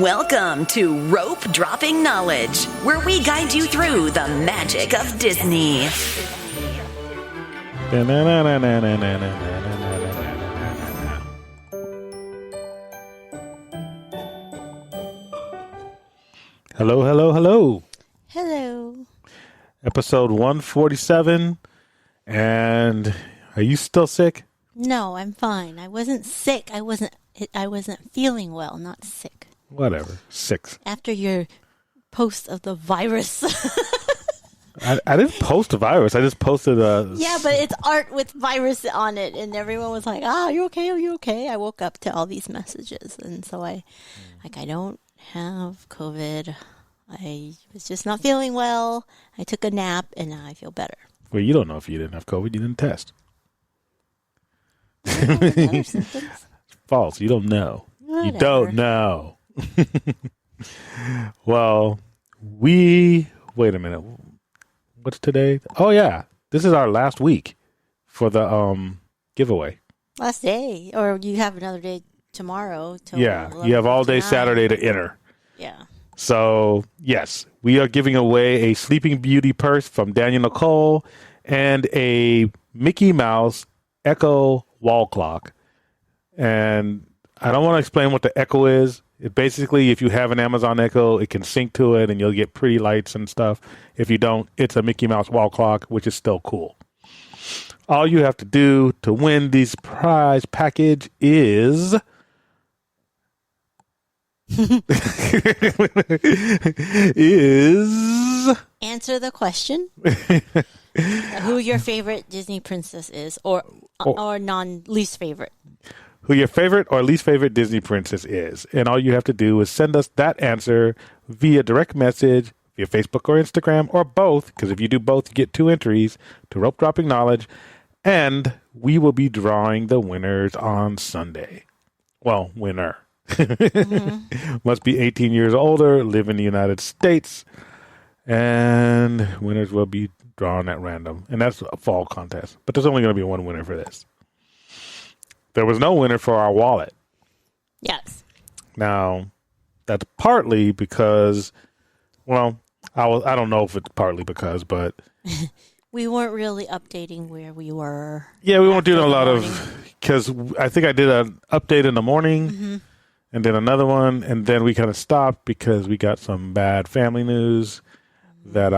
Welcome to Rope Dropping Knowledge, where we guide you through the magic of Disney. Hello, hello, hello. Hello. Episode 147. And are you still sick? No, I'm fine. I wasn't sick. I wasn't feeling well, not sick. Whatever. 6. After your post of the virus. I didn't post a virus. I just posted a... Yeah, but it's art with virus on it. And everyone was like, are you okay? Are you okay? I woke up to all these messages. And so I don't have COVID. I was just not feeling well. I took a nap and now I feel better. Well, you don't know if you didn't have COVID. You didn't test. Other symptoms? False. You don't know. Whatever. You don't know. Well, wait a minute. What's today? Oh, yeah. This is our last week for the giveaway. Last day. Or you have another day tomorrow. Yeah. You have all day Saturday to enter. Yeah. So, yes, we are giving away a Sleeping Beauty purse from Daniel Nicole and a Mickey Mouse Echo wall clock. And I don't want to explain what the Echo is. It basically, if you have an Amazon Echo, it can sync to it and you'll get pretty lights and stuff. If you don't, it's a Mickey Mouse wall clock, which is still cool. All you have to do to win this prize package is... answer the question who your favorite Disney princess is or least favorite. Who your favorite or least favorite Disney princess is. And all you have to do is send us that answer via direct message, via Facebook or Instagram, or both, because if you do both, you get 2 entries to Rope Dropping Knowledge, and we will be drawing the winners on Sunday. Well, winner. Mm-hmm. Must be 18 years older, live in the United States, and winners will be drawn at random. And that's a fall contest. But there's only going to be one winner for this. There was no winner for our wallet. Yes. Now, that's partly because, well, I don't know if it's partly because, but... we weren't really updating where we were. Yeah, we weren't doing a lot of... Because I think I did an update in the morning. Mm-hmm. And then another one, and then we kind of stopped because we got some bad family news that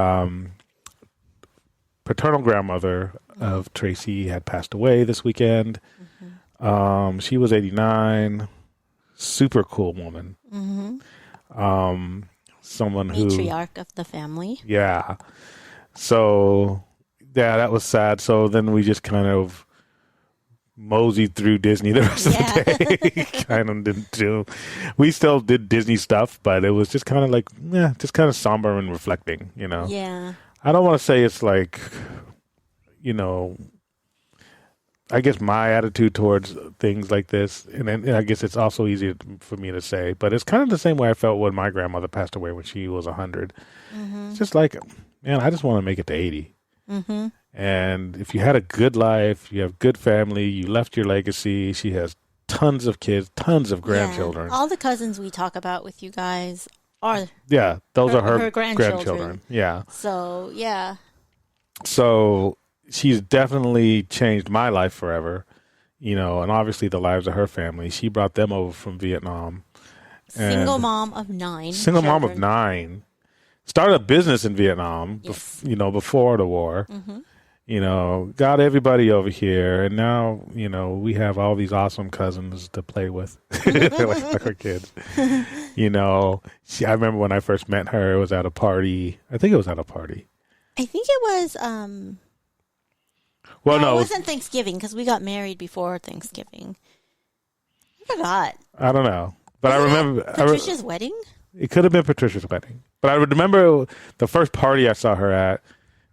paternal grandmother of Tracy had passed away this weekend. Mm-hmm. She was 89, super cool woman. Mm-hmm. Someone who... matriarch of the family. Yeah. So, yeah, that was sad. So then we just kind of... moseyed through Disney the rest of the day. Kind of didn't do. We still did Disney stuff, but it was just kind of like, just kind of somber and reflecting, you know? Yeah. I don't want to say it's like, I guess my attitude towards things like this, and I guess it's also easy for me to say, but it's kind of the same way I felt when my grandmother passed away when she was 100. Mm-hmm. It's just like, man, I just want to make it to 80. Mm-hmm. And if you had a good life, you have good family, you left your legacy. She has tons of kids, tons of grandchildren. Yeah. All the cousins we talk about with you guys are those are her grandchildren. Yeah. So, yeah. So she's definitely changed my life forever, and obviously the lives of her family. She brought them over from Vietnam. Single mom of 9. Single mom of 9. Started a business in Vietnam, before the war. Mm-hmm. Got everybody over here, and now, we have all these awesome cousins to play with, like our kids. I remember when I first met her, it was at a party. I think it was at a party. I think it was, well, no, it wasn't Thanksgiving, because we got married before Thanksgiving. I forgot. I don't know, but I remember. Patricia's wedding? It could have been Patricia's wedding. But I remember the first party I saw her at,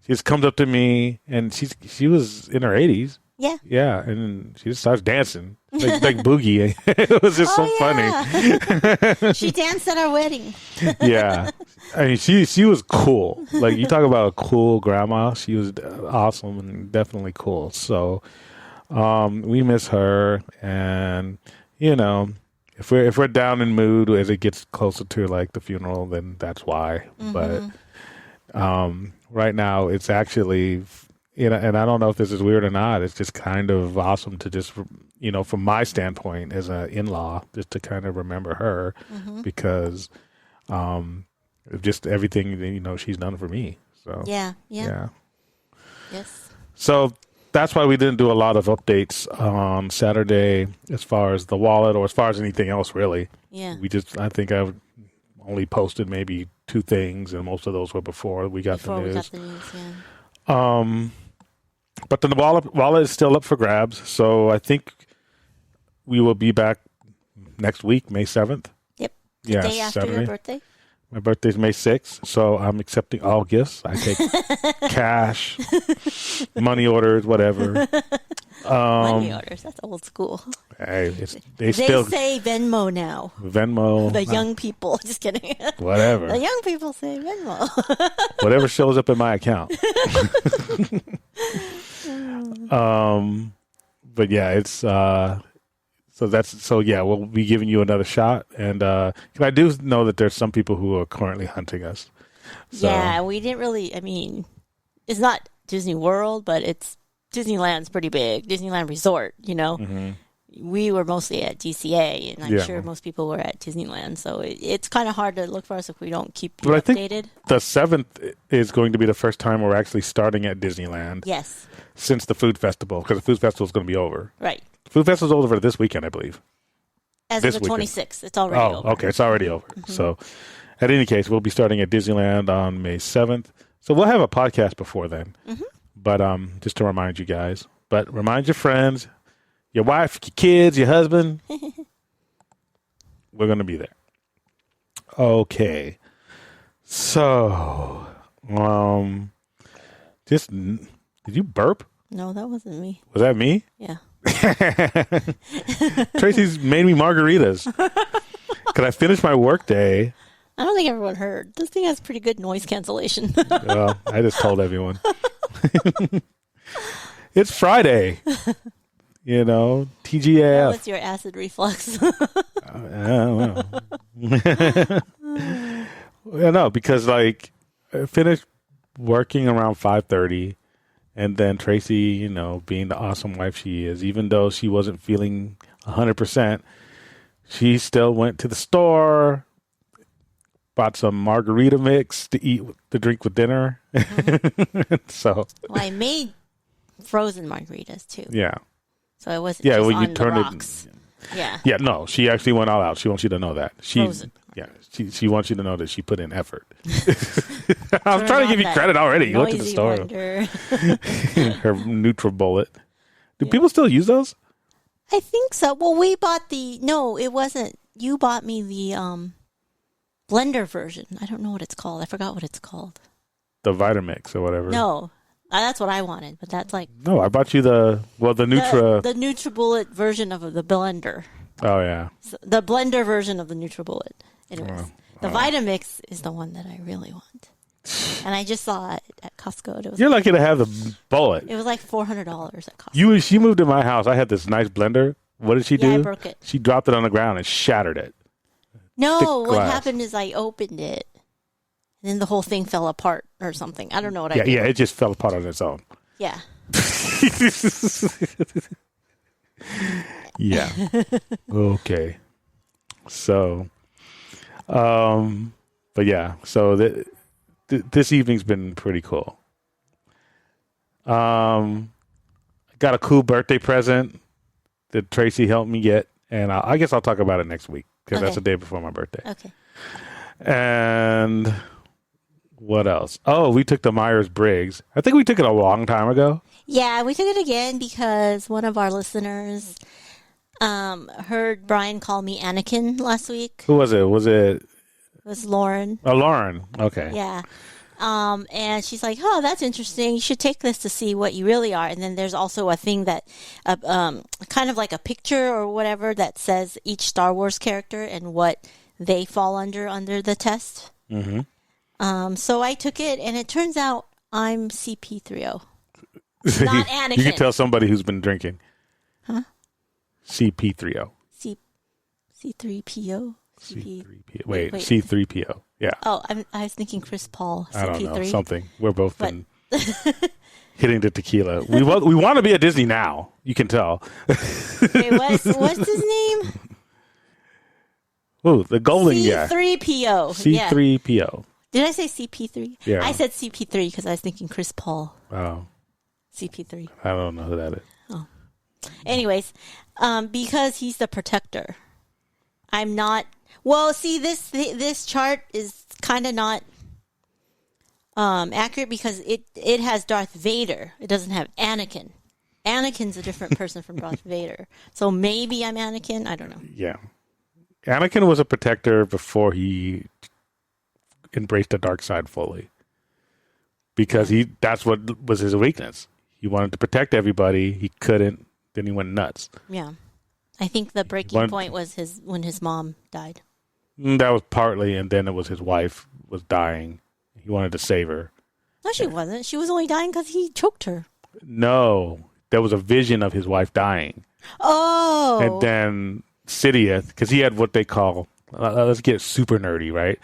she just comes up to me, and she was in her 80s. Yeah. Yeah, and she just starts dancing, like boogie. It was just funny. She danced at our wedding. Yeah. I mean, she was cool. Like, you talk about a cool grandma. She was awesome and definitely cool. So we miss her, and, if we're down in mood as it gets closer to like the funeral, then that's why. But right now, it's actually, and I don't know if this is weird or not. It's just kind of awesome to just, from my standpoint as an in-law, just to kind of remember her because of just everything she's done for me. So Yeah. yeah. Yes. So that's why we didn't do a lot of updates on Saturday as far as the wallet or as far as anything else, really. Yeah. I think I only posted maybe 2 things, and most of those were before we got the news. Yeah. But the wallet is still up for grabs, so I think we will be back next week, May 7th. Yep. The day after Saturday. your birthday. My birthday's May 6th, so I'm accepting all gifts. I take cash, money orders, whatever. Money orders, that's old school. Hey, They still say Venmo now. Venmo. The young people, just kidding. Whatever. The young people say Venmo. Whatever shows up in my account. But yeah, it's we'll be giving you another shot, and I do know that there's some people who are currently hunting us. So, yeah, we didn't really. I mean, it's not Disney World, but it's Disneyland's pretty big. Disneyland Resort, We were mostly at DCA, and I'm sure most people were at Disneyland. So it's kind of hard to look for us if we don't keep you but updated. I think the 7th is going to be the first time we're actually starting at Disneyland. Yes. Since the food festival, because the food festival is going to be over. Right. The food festival is over this weekend, I believe. As this of the weekend. 26th, it's already over. Okay, it's already over. So, at any case, we'll be starting at Disneyland on May 7th. So we'll have a podcast before then. But just to remind you guys. But remind your friends, your wife, your kids, your husband. We're going to be there. Okay. So, did you burp? No, that wasn't me. Was that me? Yeah. Tracy's made me margaritas. Could I finish my work day? I don't think everyone heard. This thing has pretty good noise cancellation. Well, I just told everyone. It's Friday. TGIF. What's your acid reflux? I don't know. No, because I finished working around 5:30, and then Tracy, being the awesome wife she is, even though she wasn't feeling 100%, she still went to the store, bought some margarita mix to drink with dinner. So, well, I made frozen margaritas too. Yeah. So it wasn't just on the rocks. Yeah. Yeah, no, she actually went all out. She wants you to know that. Frozen. Yeah, she wants you to know that she put in effort. I was trying to give you credit already. You went to the store. Her NutriBullet. Do people still use those? I think so. Well, we bought no, it wasn't. You bought me the blender version. I don't know what it's called. I forgot what it's called. The Vitamix or whatever. No. That's what I wanted, but that's like... No, I bought you the Nutra... The NutriBullet version of the blender. Oh, yeah. So the blender version of the NutriBullet. Anyways, the Vitamix is the one that I really want. And I just saw it at Costco. You're lucky to have the bullet. It was like $400 at Costco. She moved to my house. I had this nice blender. What did she do? Yeah, I broke it. She dropped it on the ground and shattered it. No, what happened is I opened it. And then the whole thing fell apart or something. I don't know what I did. Yeah, it just fell apart on its own. Yeah. Yeah. Okay. So, but yeah, so this evening's been pretty cool. Got a cool birthday present that Tracy helped me get, and I guess I'll talk about it next week because that's the day before my birthday. Okay. And what else? Oh, we took the Myers-Briggs. I think we took it a long time ago. Yeah, we took it again because one of our listeners heard Brian call me Anakin last week. Who was it? It was Lauren. Oh, Lauren. Okay. Yeah. And she's like, oh, that's interesting. You should take this to see what you really are. And then there's also a thing that, kind of like a picture or whatever that says each Star Wars character and what they fall under the test. Mm-hmm. So I took it, and it turns out I'm CP30. Not Anakin. You can tell somebody who's been drinking. Huh? CP30. C3PO. C3PO. Wait, C3PO. Yeah. Oh, I was thinking Chris Paul. CP3. I don't know, something. We're both been hitting the tequila. We want to be at Disney now. You can tell. Wait, what's his name? Oh, the golden guy. C3PO. C3PO. Yeah. Did I say CP3? Yeah. I said CP3 because I was thinking Chris Paul. Oh. CP3. I don't know who that is. Oh. Anyways, because he's the protector. I'm not. Well, see, this chart is kind of not accurate because it has Darth Vader. It doesn't have Anakin. Anakin's a different person from Darth Vader. So maybe I'm Anakin. I don't know. Yeah. Anakin was a protector before he embraced the dark side fully. Because that's what was his weakness. He wanted to protect everybody. He couldn't. Then he went nuts. Yeah. I think the breaking point was when his mom died. That was partly, and then it was his wife was dying. He wanted to save her. No, she wasn't. She was only dying because he choked her. No. There was a vision of his wife dying. Oh. And then Sidious, because he had what they call, let's get super nerdy, right?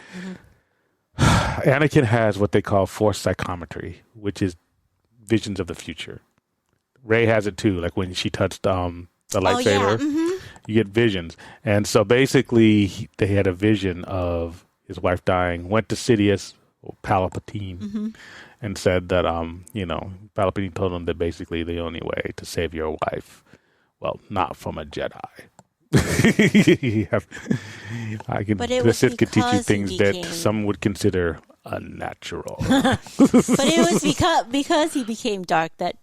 Mm-hmm. Anakin has what they call force psychometry, which is visions of the future. Rey has it too, like when she touched the lightsaber, you get visions. And so basically, they had a vision of his wife dying, went to Sidious, or Palpatine, and said that, Palpatine told him that basically the only way to save your wife, well, not from a Jedi. The Sith could teach you things that some would consider unnatural. But it was because he became dark that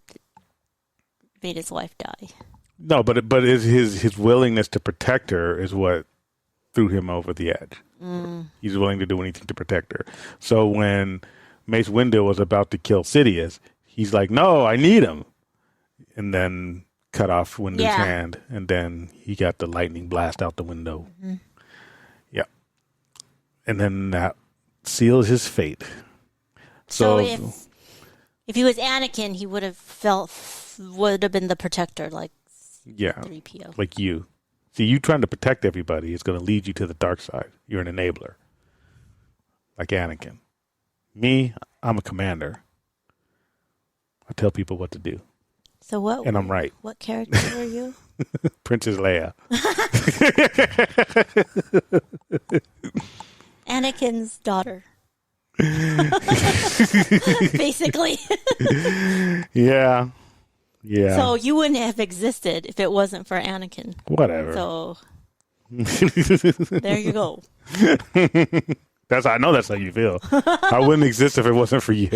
made his wife die. No, but his willingness to protect her is what threw him over the edge. He's willing to do anything to protect her. So when Mace Windu was about to kill Sidious, he's like, "No, I need him," and then cut off Windu's hand, and then he got the lightning blast out the window. Yeah, and then that seals his fate. So if he was Anakin, he would have been the protector, like 3PO. Like you. See, you trying to protect everybody is going to lead you to the dark side. You're an enabler, like Anakin. Me, I'm a commander. I tell people what to do. So what? And I'm right. What character are you? Princess Leia. Anakin's daughter. Basically. Yeah. So you wouldn't have existed if it wasn't for Anakin. Whatever. So there you go. I know that's how you feel. I wouldn't exist if it wasn't for you.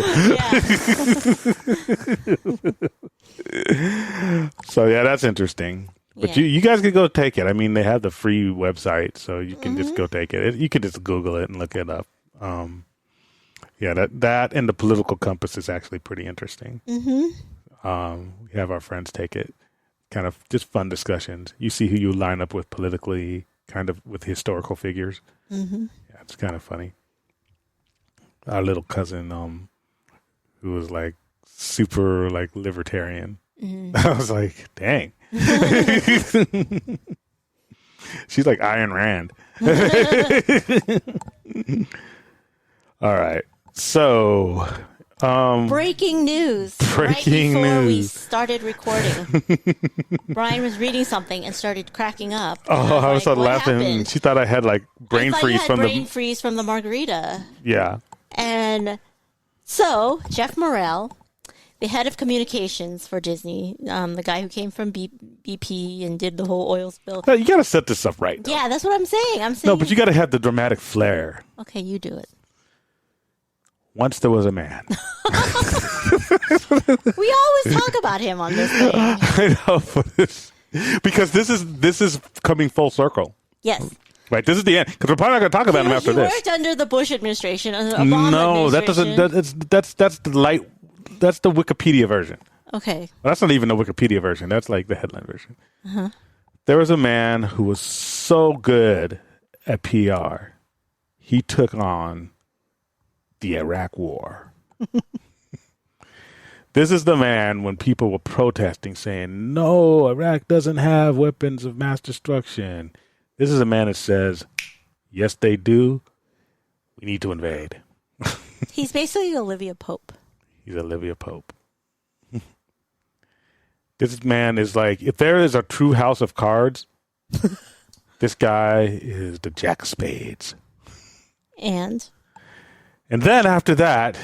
So yeah, that's interesting. But you guys could go take it. I mean, they have the free website, so you can just go take it. You can just Google it and look it up. That and the political compass is actually pretty interesting. We have our friends take it. Kind of just fun discussions. You see who you line up with politically, kind of with historical figures. Yeah, it's kind of funny. Our little cousin, who was like super like libertarian. I was like, dang. She's like Ayn Rand. All right. So, breaking news. Right before we started recording, Brian was reading something and started cracking up. I was like, laughing. Happened? She thought I had like brain freeze from the margarita. Yeah. And so Jeff Morrell, the head of communications for Disney, the guy who came from BP and did the whole oil spill. No, you got to set this up right. Though. Yeah, that's what I'm saying. No, but you got to have the dramatic flair. Okay, you do it. Once there was a man. We always talk about him on this thing. I know, because this is coming full circle. Yes. Right, this is the end. Because we're probably not going to talk about him after this. He worked under the Bush administration, under the Obama administration. That's the light. That's the Wikipedia version. Okay. Well, that's not even the Wikipedia version. That's like the headline version. There was a man who was so good at PR, he took on the Iraq War. This is the man when people were protesting saying, no, Iraq doesn't have weapons of mass destruction. This is a man that says, yes, they do. We need to invade. He's basically Olivia Pope. He's Olivia Pope. This man is like, if there is a true house of cards, this guy is the Jack of Spades. And then after that,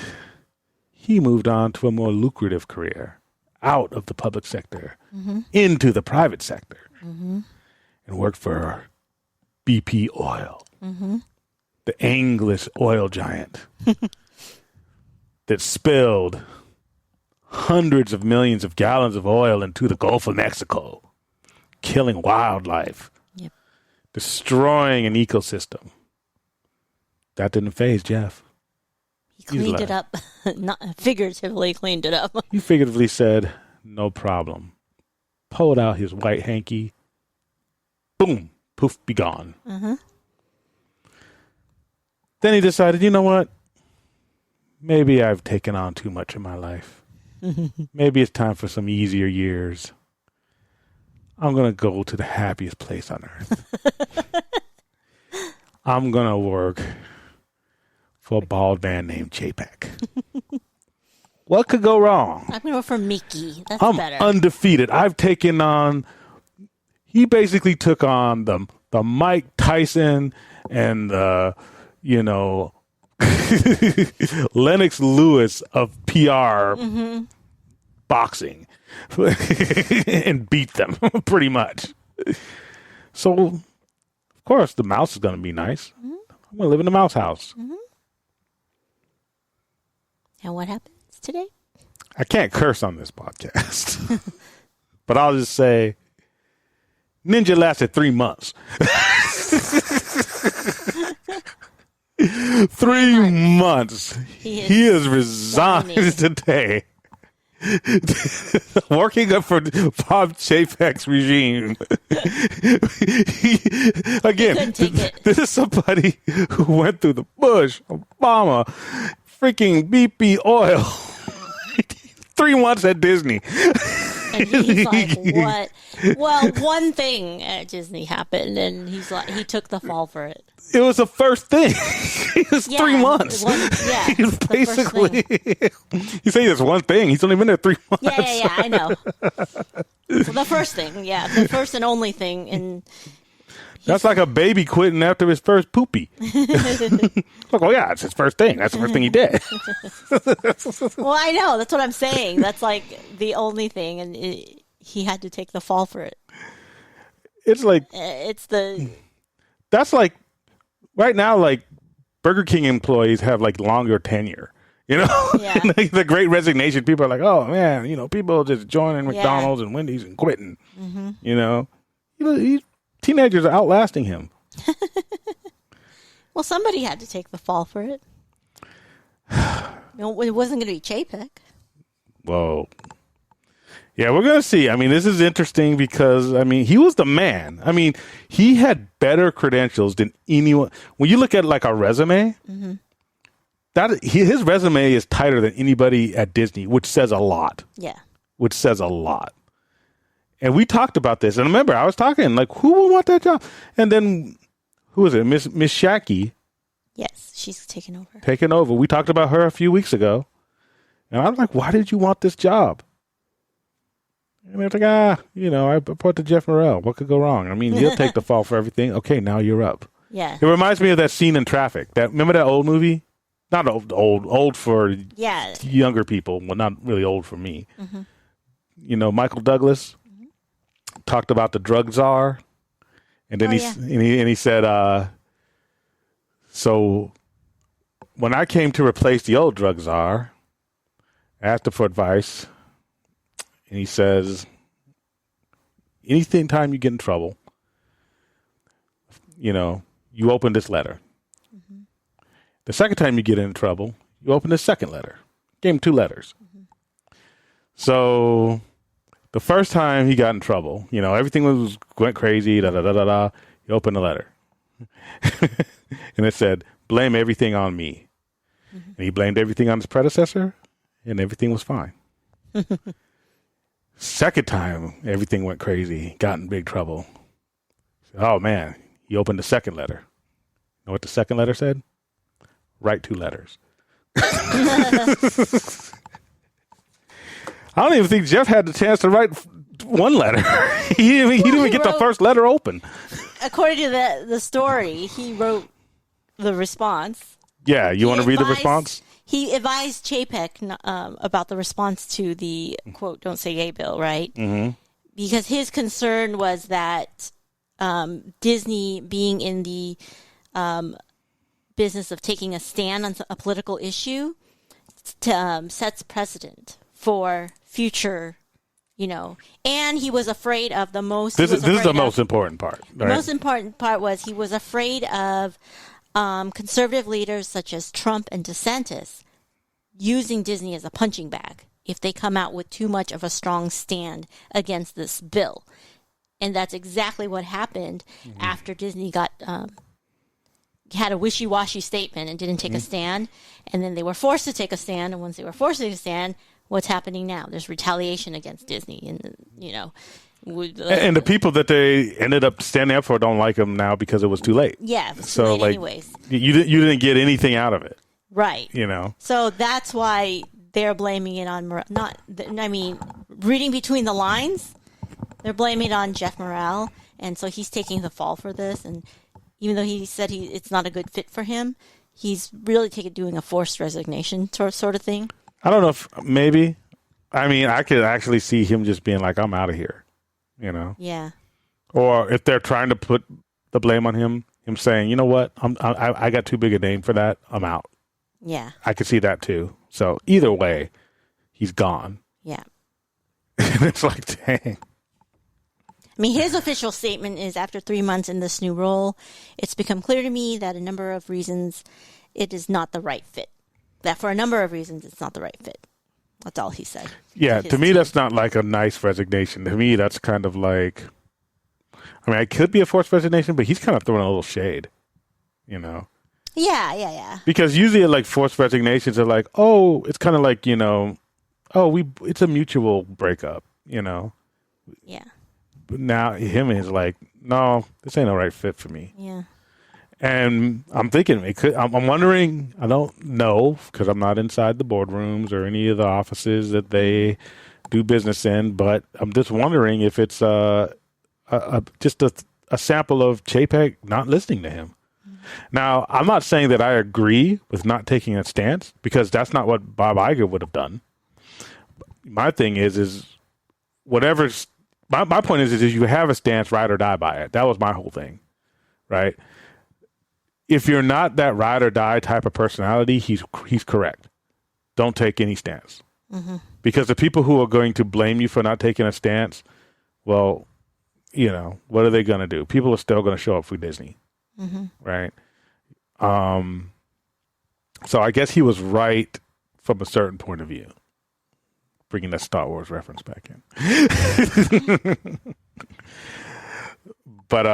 he moved on to a more lucrative career out of the public sector into the private sector and worked for BP Oil, the English oil giant that spilled hundreds of millions of gallons of oil into the Gulf of Mexico, killing wildlife, destroying an ecosystem. That didn't faze Jeff. he cleaned it up. Not figuratively cleaned it up. He figuratively said, no problem. Pulled out his white hanky. Boom. Poof, be gone. Then he decided, you know what? Maybe I've taken on too much in my life. Maybe it's time for some easier years. I'm going to go to the happiest place on earth. I'm going to work for a bald man named JPEG. What could go wrong? I'm going to go for Mickey. That's I'm better. undefeated. I've taken on... He basically took on the Mike Tyson and the, Lennox Lewis of PR boxing and beat them pretty much. So, of course, the mouse is going to be nice. I'm going to live in the mouse house. And what happens today? I can't curse on this podcast, but I'll just say Ninja lasted 3 months. 3 months. He is resigned today. Working up for Bob Chapek's regime. This is somebody who went through the Bush, Obama, freaking BP Oil. 3 months at Disney. And he's like, what? Well, one thing at Disney happened, and he's like, he took the fall for it. It was the first thing. It was 3 months. He was basically. You say there's one thing. He's only been there 3 months. Yeah, I know. So the first thing, the first and only thing, and that's like a baby quitting after his first poopy. Like, well, yeah, it's his first thing. That's the first thing he did. Well, I know. That's what I'm saying. That's like the only thing, and he had to take the fall for it. It's like that's like right now. Like Burger King employees have like longer tenure. Yeah. Like the Great Resignation. People are like, oh man, people just joining McDonald's and Wendy's and quitting. Teenagers are outlasting him. Well, somebody had to take the fall for it. It wasn't going to be Chapek. Whoa. Yeah, we're going to see. I mean, this is interesting because, he was the man. He had better credentials than anyone. When you look at like a resume, his resume is tighter than anybody at Disney, which says a lot. Yeah. Which says a lot. And we talked about this. And remember, I was talking, like, who would want that job? And then, who is it? Miss Shacky. Yes, she's taken over. Taken over. We talked about her a few weeks ago. And I was like, why did you want this job? And they're like, I put to Jeff Morrell. What could go wrong? He'll take the fall for everything. Okay, now you're up. Yeah. It reminds me of that scene in Traffic. Remember that old movie? Not old for younger people. Well, not really old for me. Michael Douglas talked about the drug czar, and then he said, so when I came to replace the old drug czar, I asked him for advice, and he says, anytime you get in trouble, you open this letter. The second time you get in trouble, you open the second letter. Gave him 2 letters. So the first time he got in trouble, everything went crazy, da-da-da-da-da. You open the letter. And it said, blame everything on me. And he blamed everything on his predecessor, and everything was fine. Second time, everything went crazy. Got in big trouble. Oh, man. He opened the second letter. You know what the second letter said? Write 2 letters. I don't even think Jeff had the chance to write 1 letter. He didn't even get the first letter open. According to the story, he wrote the response. Yeah, you want to read the response? He advised JPEG about the response to the, quote, don't say gay bill, right? Mm-hmm. Because his concern was that Disney being in the business of taking a stand on a political issue sets precedent for future, and he was afraid of the most. This is the most important part. Right? The most important part was he was afraid of conservative leaders such as Trump and DeSantis using Disney as a punching bag if they come out with too much of a strong stand against this bill. And that's exactly what happened after Disney had a wishy-washy statement and didn't take a stand. And then they were forced to take a stand. And once they were forced to take a stand, what's happening now? There's retaliation against Disney. And, and the people that they ended up standing up for don't like them now because it was too late. Yeah, it was too late anyways. You didn't get anything out of it. Right. So that's why they're blaming it on, reading between the lines, they're blaming it on Jeff Morrell. And so he's taking the fall for this. And even though he said it's not a good fit for him, he's really doing a forced resignation sort of thing. I don't know if maybe. I could actually see him just being like, I'm out of here, Yeah. Or if they're trying to put the blame on him saying, you know what, I got too big a name for that, I'm out. Yeah. I could see that too. So either way, he's gone. Yeah. It's like, dang. His official statement is, after 3 months in this new role, it's become clear to me that a number of reasons it is not the right fit. That for a number of reasons, it's not the right fit. That's all he said. Yeah, to me, that's not like a nice resignation. To me, that's kind of like, it could be a forced resignation, but he's kind of throwing a little shade, Yeah. Because usually, like, forced resignations are like, oh, it's kind of like, it's a mutual breakup, Yeah. But now him is like, no, this ain't the right fit for me. Yeah. And I'm thinking it could. I'm wondering. I don't know because I'm not inside the boardrooms or any of the offices that they do business in. But I'm just wondering if it's just a sample of JPEG not listening to him. Mm-hmm. Now, I'm not saying that I agree with not taking a stance because that's not what Bob Iger would have done. My thing is whatever's. My point is you have a stance, ride or die by it. That was my whole thing, right? If you're not that ride or die type of personality, he's correct. Don't take any stance. Mm-hmm. Because the people who are going to blame you for not taking a stance, well, what are they going to do? People are still going to show up for Disney, right? So I guess he was right from a certain point of view. Bringing that Star Wars reference back in. But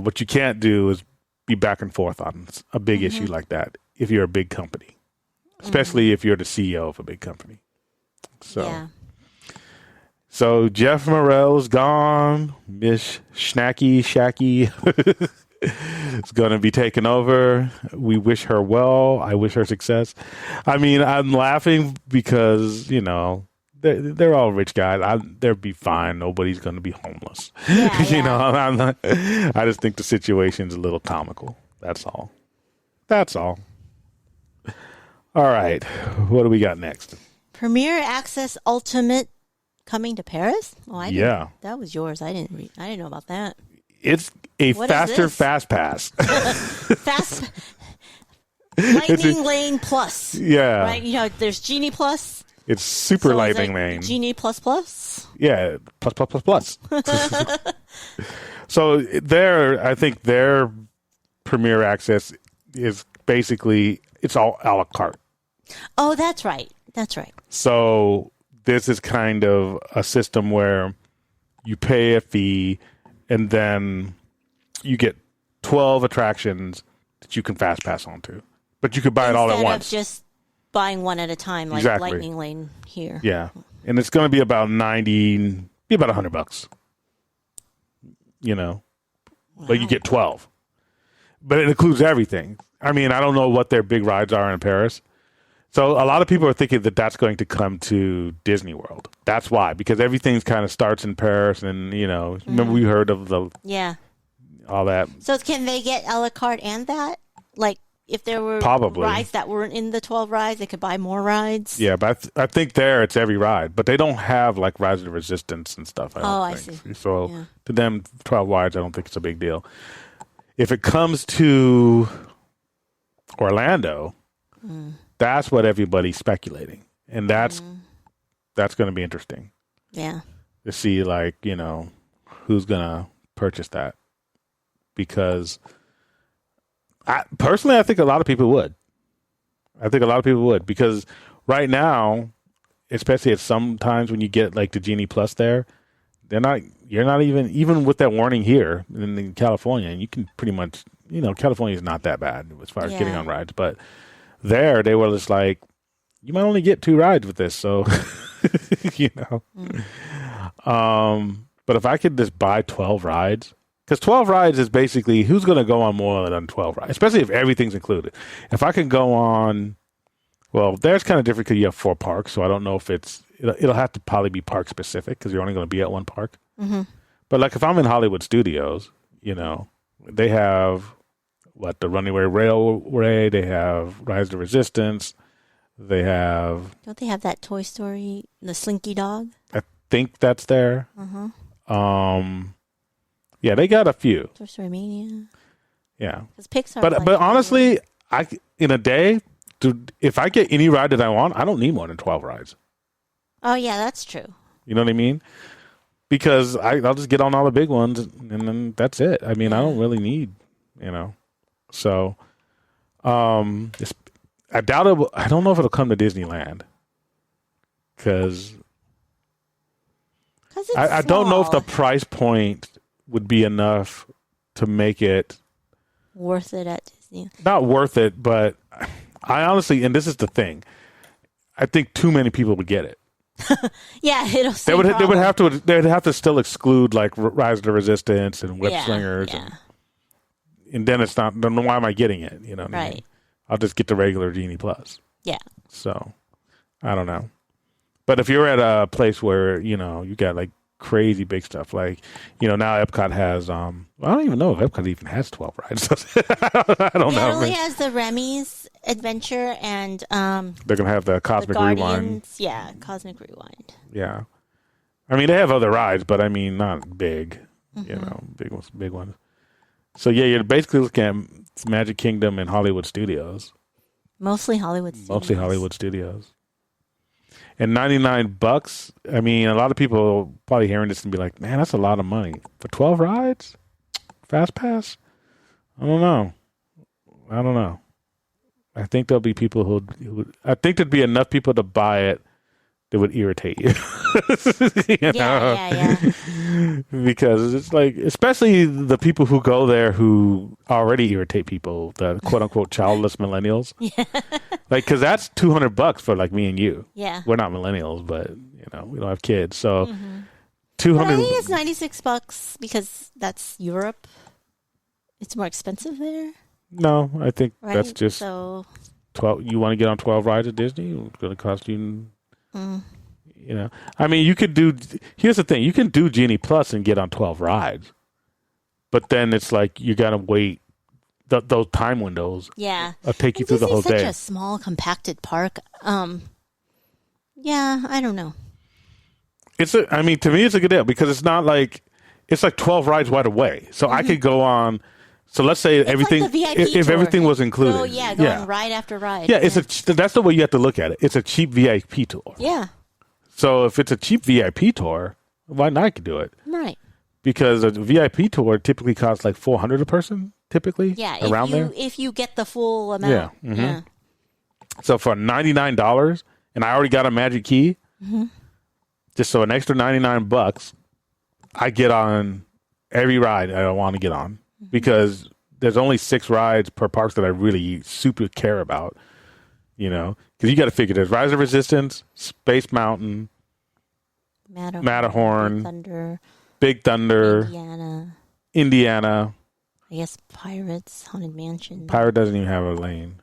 what you can't do is be back and forth on a big issue like that if you're a big company, especially if you're the CEO of a big company. So Jeff Morrell's gone. Miss Shacky is going to be taken over. We wish her well. I wish her success. I'm laughing because, they're all rich guys. They'll be fine. Nobody's going to be homeless. Yeah. I just think the situation's a little comical. That's all. All right. What do we got next? Premier Access Ultimate coming to Paris? Oh, I didn't. Yeah. That was yours. I didn't know about that. It's a faster Fast Pass. Fast Lightning Lane Plus. Yeah. Right? There's Genie Plus. It's super lightning lane. Genie plus plus? Yeah, plus. So I think their Premier Access is basically, it's all a la carte. Oh, that's right. So this is kind of a system where you pay a fee and then you get 12 attractions that you can fast pass onto. But you could buy it all at once. Instead of just buying one at a time, like exactly. Lightning Lane here. Yeah. And it's going to be about $100, Wow. But you get 12. but it includes everything. I mean, I don't know what their big rides are in Paris. So a lot of people are thinking that that's going to come to Disney World. That's why, because everything kind of starts in Paris, and remember we heard of all that. So can they get a la carte and that? Like, if there were Probably rides that weren't in the 12 rides, they could buy more rides? Yeah, but I think there it's every ride. But they don't have, like, Rise of the Resistance and stuff, I think. see. So to them, 12 rides, I don't think it's a big deal. If it comes to Orlando, that's what everybody's speculating. And that's going to be interesting. Yeah. To see, like, who's going to purchase that. Because... personally, I think a lot of people would. Because right now, especially at some times when you get like the Genie Plus there, you're not even with that warning here in California, and you can pretty much, California is not that bad as far as getting on rides, but there they were just like, you might only get 2 rides with this, so but if I could just buy 12 rides. Because 12 rides is basically, who's going to go on more than 12 rides? Especially if everything's included. If I can go on, well, there's kind of different because you have 4 parks, so I don't know if it'll have to probably be park specific because you're only going to be at one park. Mm-hmm. But like if I'm in Hollywood Studios, they have, the Runaway Railway, they have Rise of the Resistance, they have... Don't they have that Toy Story, the Slinky Dog? I think that's there. Yeah, they got a few. Toy Story Mania. Yeah. Because Pixar. But honestly, in a day, if I get any ride that I want, I don't need more than 12 rides. Oh, yeah, that's true. You know what I mean? Because I'll just get on all the big ones, and then that's it. I mean, I don't really need, So, I doubt it. I don't know if it'll come to Disneyland. Because I don't know if the price point would be enough to make it worth it at Disney. Not worth it, but I honestly, and this is the thing, I think too many people would get it. Yeah, it'll. They'd have to still exclude like Rise of the Resistance and Web Slingers, and then it's not. Then why am I getting it? You know, what I mean? I'll just get the regular Genie Plus. Yeah. So, I don't know, but if you're at a place where you got like crazy big stuff, like now Epcot has I don't even know if Epcot even has 12 rides. I don't know. It only has the Remy's Adventure and they're gonna have the Cosmic Rewind. Yeah, Cosmic Rewind. Yeah, I mean they have other rides, but I mean not big. Big ones. So yeah, you're basically looking at Magic Kingdom and Hollywood Studios. Mostly Hollywood Studios. And $99, I mean, a lot of people probably hearing this and be like, man, that's a lot of money. For 12 rides? Fast Pass? I don't know. I think there'll be people who I think there'd be enough people to buy it that would irritate you. Yeah. Because it's like, especially the people who go there who already irritate people, the quote unquote childless millennials. Yeah. Like, because that's $200 for like me and you. Yeah. We're not millennials, but we don't have kids. So $200. I think it's $96 because that's Europe. It's more expensive there. No, I think that's just 12. You want to get on 12 rides at Disney? It's going to cost you. I mean, you could do. Here's the thing: you can do Genie Plus and get on 12 rides, but then it's like you got to wait those time windows. Yeah, I'll take you through the whole day. It's such a small, compacted park. Yeah, I don't know. I mean, to me, it's a good deal because it's not like it's like 12 rides right away. So I could go on. So let's say it's everything, like the VIP if tour. Everything was included. Oh yeah, going ride after ride. Yeah, that's the way you have to look at it. It's a cheap VIP tour. Yeah. So if it's a cheap VIP tour, why not do it? Right. Because a VIP tour typically costs like $400 a person. Typically, around there. If you get the full amount. Yeah. Mm-hmm. Yeah. So for $99, and I already got a Magic Key, just so an extra $99, I get on every ride I want to get on. Because there's only 6 rides per park that I really super care about, because you got to figure there's Rise of Resistance, Space Mountain, Matterhorn, Big Thunder, Indiana, I guess Pirates, Haunted Mansion. Pirate doesn't even have a lane.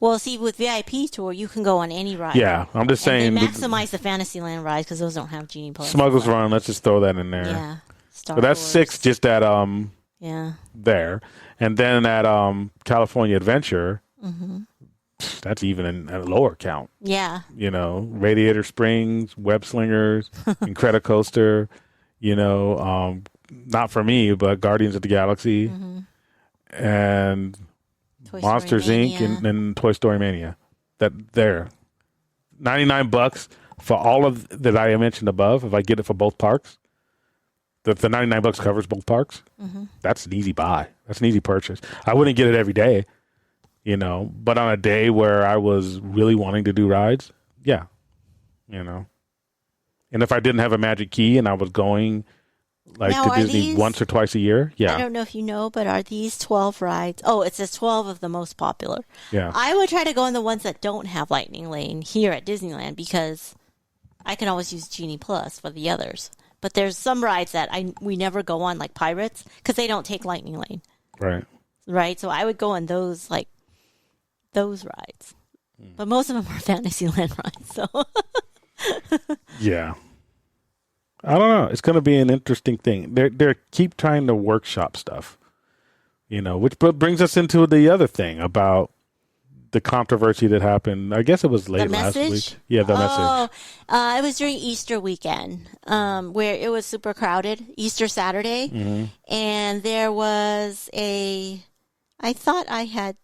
Well, see, with VIP tour, you can go on any ride. Yeah, I'm just saying. They maximize the Fantasyland rides because those don't have Genie Plus. Smuggler's Run. Let's just throw that in there. Yeah. So that's Wars. 6 just at Yeah. there, and then at California Adventure. Mm-hmm. That's even a lower count. Yeah. You know, Radiator Springs, Web Slingers, Incredicoaster. You know, not for me, but Guardians of the Galaxy and Toy Monsters Story Inc. and Toy Story Mania. That there, $99 for all of that I mentioned above. If I get it for both parks, the $99 covers both parks. That's an easy buy. That's an easy purchase. I wouldn't get it every day, you know, but on a day where I was really wanting to do rides, yeah, you know. And if I didn't have a magic key and I was going like now, to Disney once or twice a year, yeah. I don't know if you know, but are these 12 rides? Oh, it says 12 of the most popular. Yeah. I would try to go on the ones that don't have Lightning Lane here at Disneyland because I can always use Genie Plus for the others. But there's some rides that we never go on, like Pirates, because they don't take Lightning Lane. Right. Right? So I would go on those rides. But most of them are Fantasyland rides, so... Yeah. I don't know. It's going to be an interesting thing. They keep trying to workshop stuff, you know, which brings us into the other thing about the controversy that happened. I guess it was late last week. Yeah, the message. It was during Easter weekend, where it was super crowded, Easter Saturday, and there was I thought I had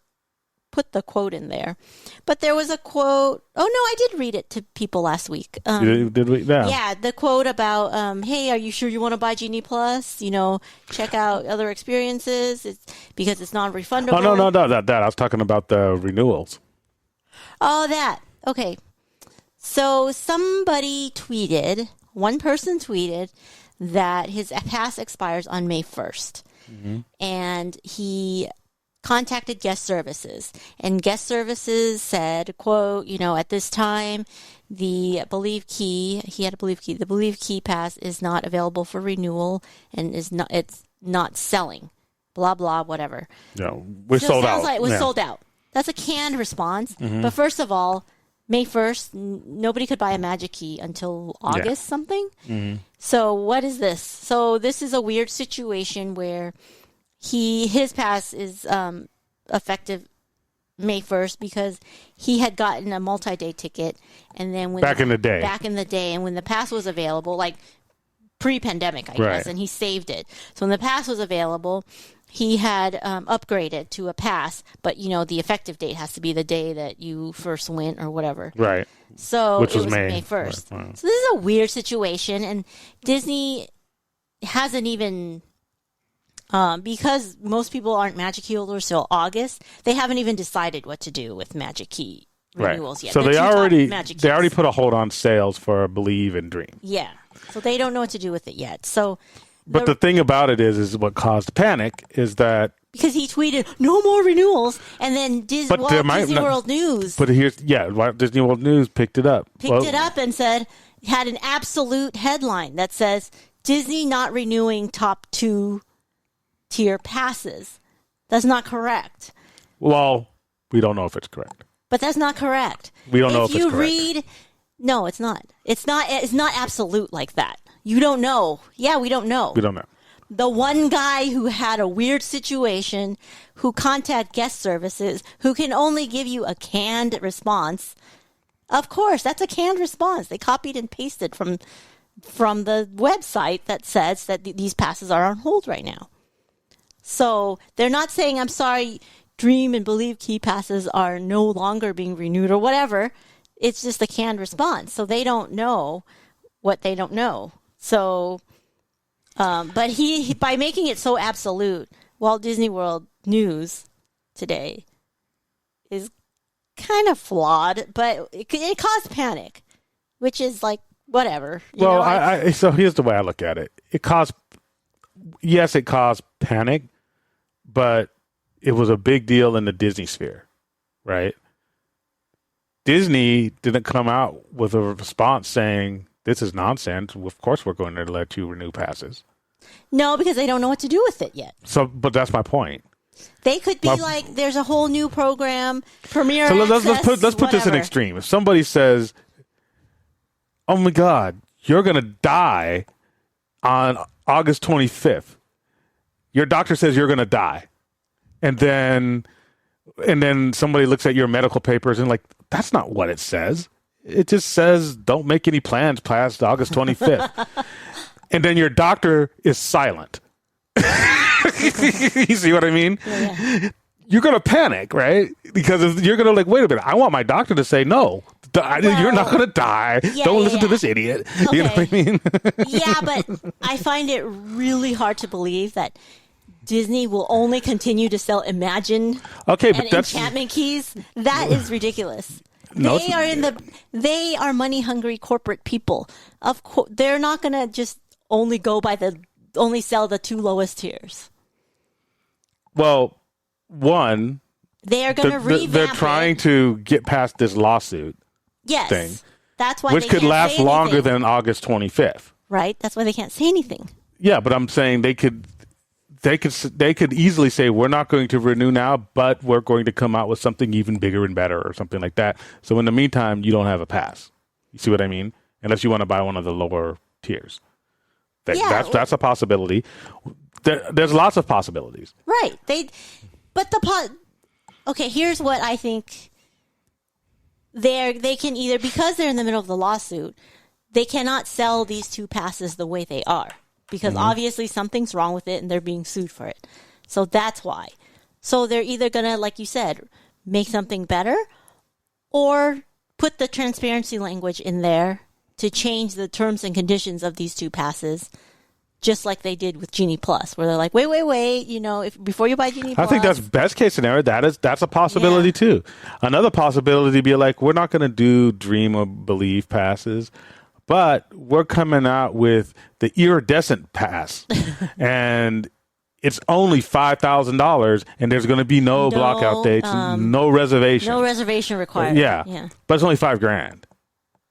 put the quote in there, but there was a quote. Oh no, I did read it to people last week. Did we? Yeah. Yeah, the quote about, "Hey, are you sure you want to buy Genie Plus? You know, check out other experiences. Because it's non-refundable." Oh no, that I was talking about the renewals. Oh, that. Okay. So one person tweeted that his pass expires on May 1st, and he contacted guest services, and guest services said, quote, you know, at this time, the Believe Key pass is not available for renewal and it's not selling, blah, blah, whatever. No, we're sold out. Like it was sold out. That's a canned response. But first of all, May 1st, nobody could buy a Magic Key until August something. So what is this? So this is a weird situation where his pass is effective May 1st because he had gotten a multi-day ticket, and then back in the day, and when the pass was available, like pre-pandemic, I guess, and he saved it. So when the pass was available, he had upgraded to a pass, but you know the effective date has to be the day that you first went or whatever. Right. So it was May 1st. Right. So this is a weird situation, and Disney hasn't even. Because most people aren't Magic Key holders till August, they haven't even decided what to do with Magic Key renewals yet. So they already put a hold on sales for Believe and Dream. Yeah, so they don't know what to do with it yet. So, but the thing about it is what caused panic is that because he tweeted no more renewals, and then Disney World News. But Walt Disney World News picked it up and had an absolute headline that says Disney not renewing top 2 tier passes. That's not correct. Well, we don't know if it's correct. But that's not correct. We don't know if it's correct. No, it's not. It's not absolute like that. You don't know. Yeah, we don't know. We don't know. The one guy who had a weird situation, who contacted guest services, who can only give you a canned response. Of course, that's a canned response. They copied and pasted from the website that says that these passes are on hold right now. So they're not saying, I'm sorry, Dream and Believe Key passes are no longer being renewed or whatever. It's just a canned response. So they don't know what they don't know. So, but he by making it so absolute, Walt Disney World News today is kind of flawed, but it caused panic, which is like, whatever. So here's the way I look at it. It caused panic, but it was a big deal in the Disney sphere, right? Disney didn't come out with a response saying, this is nonsense. Of course we're going to let you renew passes. No, because they don't know what to do with it yet. So, but that's my point. They could be like, there's a whole new program, Premier So Access, let's put this in whatever. extreme. If somebody says, "Oh my God, you're gonna die on August 25th," your doctor says you're gonna die, and then somebody looks at your medical papers and like, that's not what it says. It just says don't make any plans past August 25th, and then your doctor is silent. You see what I mean? Yeah. You're going to panic, right? Because you're going to like, wait a minute, I want my doctor to say no. You're not going to die. Don't listen to this idiot. Okay. You know what I mean? Yeah, but I find it really hard to believe that Disney will only continue to sell Imagine Okay, but and that's enchantment keys. That is ridiculous. No, They are money hungry corporate people. Of course, they're not going to just only sell the 2 lowest tiers. well, one, They are going to revamp they're trying it. to get past this lawsuit, Yes, thing, that's why which they could can't last say longer anything. than August 25th. Right. That's why they can't say anything. Yeah, but I'm saying they could easily say we're not going to renew now, but we're going to come out with something even bigger and better or something like that. So in the meantime, you don't have a pass. You see what I mean? Unless you want to buy one of the lower tiers. That's a possibility. There's lots of possibilities. Right. Okay, here's what I think. They can either, because they're in the middle of the lawsuit, they cannot sell these 2 passes the way they are. Because obviously something's wrong with it and they're being sued for it. So that's why. So they're either going to, like you said, make something better or put the transparency language in there to change the terms and conditions of these 2 passes, just like they did with Genie Plus, where they're like, wait, before you buy Genie Plus. I think that's best case scenario. That's a possibility too. Another possibility would be like, we're not going to do Dream or Believe passes, but we're coming out with the iridescent pass, and it's only $5,000, and there's going to be no blockout dates, no reservation, no reservation required. Yeah, but it's only $5,000.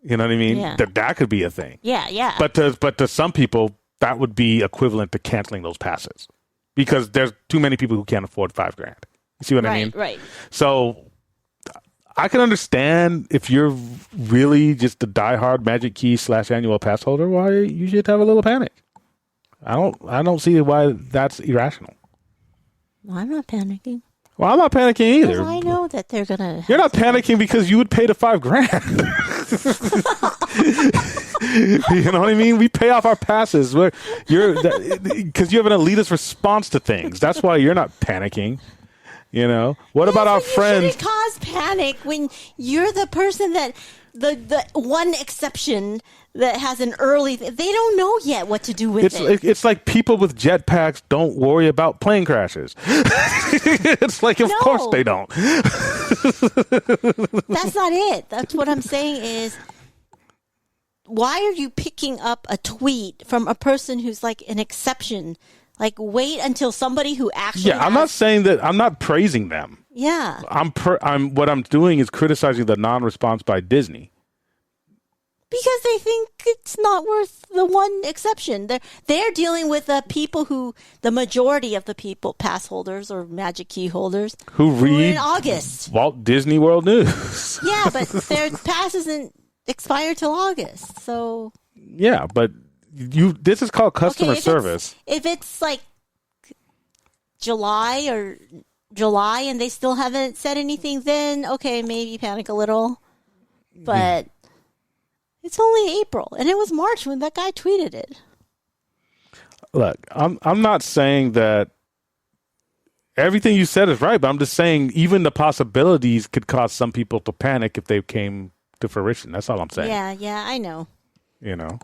You know what I mean? Yeah. That could be a thing. Yeah. But to some people, that would be equivalent to canceling those passes because there's too many people who can't afford $5,000. You see what I mean? Right. So I can understand if you're really just a diehard Magic Key / annual pass holder, why you should have a little panic. I don't see why that's irrational. Well, I'm not panicking. Well, I'm not panicking either. Because I know that they're gonna. You're not panicking because you would pay the $5,000. You know what I mean? We pay off our passes. Because you have an elitist response to things. That's why you're not panicking. You know, what about our friends? You shouldn't cause panic when you're the person that the one exception that has an early. They don't know yet what to do with it. It's like people with jetpacks don't worry about plane crashes. It's like, of course they don't. That's not it. That's what I'm saying is, why are you picking up a tweet from a person who's like an exception? Like, wait until somebody who actually. Yeah, I'm not saying that. I'm not praising them. Yeah. What I'm doing is criticizing the non-response by Disney. Because they think it's not worth the one exception. They're dealing with the majority of the people, pass holders or Magic Key holders, who read in August. Walt Disney World News. Yeah, but their pass isn't expired till August. So yeah, but this is called customer service. If it's like July and they still haven't said anything, then okay, maybe panic a little. But it's only April, and it was March when that guy tweeted it. Look, I'm not saying that everything you said is right, but I'm just saying even the possibilities could cause some people to panic if they came to fruition. That's all I'm saying. Yeah, I know. You know,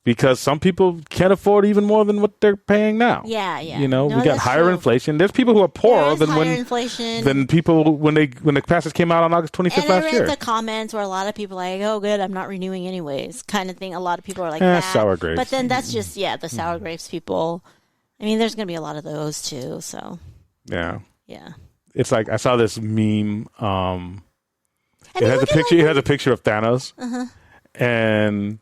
because some people can't afford even more than what they're paying now. Yeah. You know, No, we got that's higher true. inflation. There's people who are poorer inflation. than people when the passes came out on August 25th And last I year. read the comments where a lot of people are like, oh, good, I'm not renewing anyways, kind of thing. A lot of people are like Eh, that. sour grapes. But then that's just, the sour grapes people. I mean, there's going to be a lot of those too, so. Yeah. Yeah. It's like I saw this meme. It has a picture of Thanos, and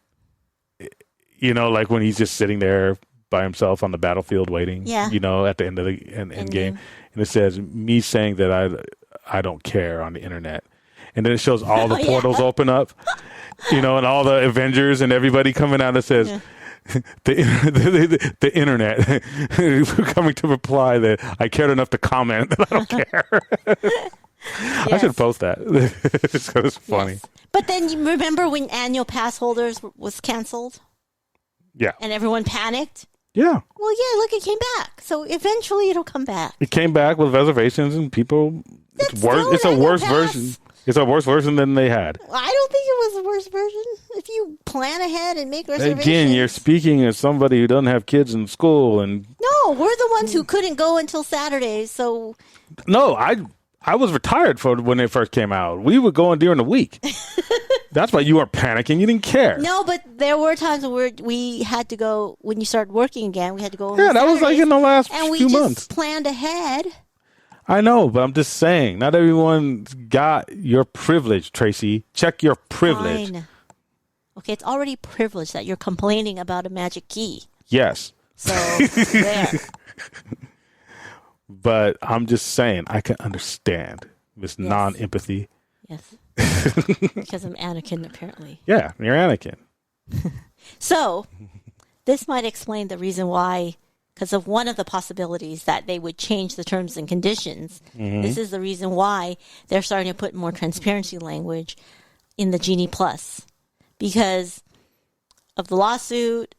you know, like when he's just sitting there by himself on the battlefield waiting. Yeah. At the end of the end game, and it says me saying that I don't care on the internet, and then it shows all the portals open up, and all the Avengers and everybody coming out. It says. Yeah. The internet coming to reply that I cared enough to comment that I don't care. Yes. I should post that just because it's funny. Yes. But then you remember when annual pass holders was canceled? Yeah. And everyone panicked? Yeah. Well, yeah, look, it came back. So eventually it'll come back. It came back with reservations and people. It's worse. It's a worse version. It's a worse version than they had. I don't think it was a worse version. If you plan ahead and make reservations. Again, you're speaking as somebody who doesn't have kids in school. No, we're the ones who couldn't go until Saturdays. So. No, I was retired for when it first came out. We were going during the week. That's why you weren't panicking. You didn't care. No, but there were times where we had to go, when you started working again, we had to go. Yeah, that was like in the last few months. And we just planned ahead. I know, but I'm just saying, not everyone's got your privilege, Tracy. Check your privilege. Fine. Okay, it's already privilege that you're complaining about a magic key. Yes. So, there. But I'm just saying, I can understand this non-empathy. Yes. Because I'm Anakin, apparently. Yeah, you're Anakin. So, this might explain the reason why, because of one of the possibilities that they would change the terms and conditions. Mm-hmm. This is the reason why they're starting to put more transparency language in the Genie Plus. Because of the lawsuit,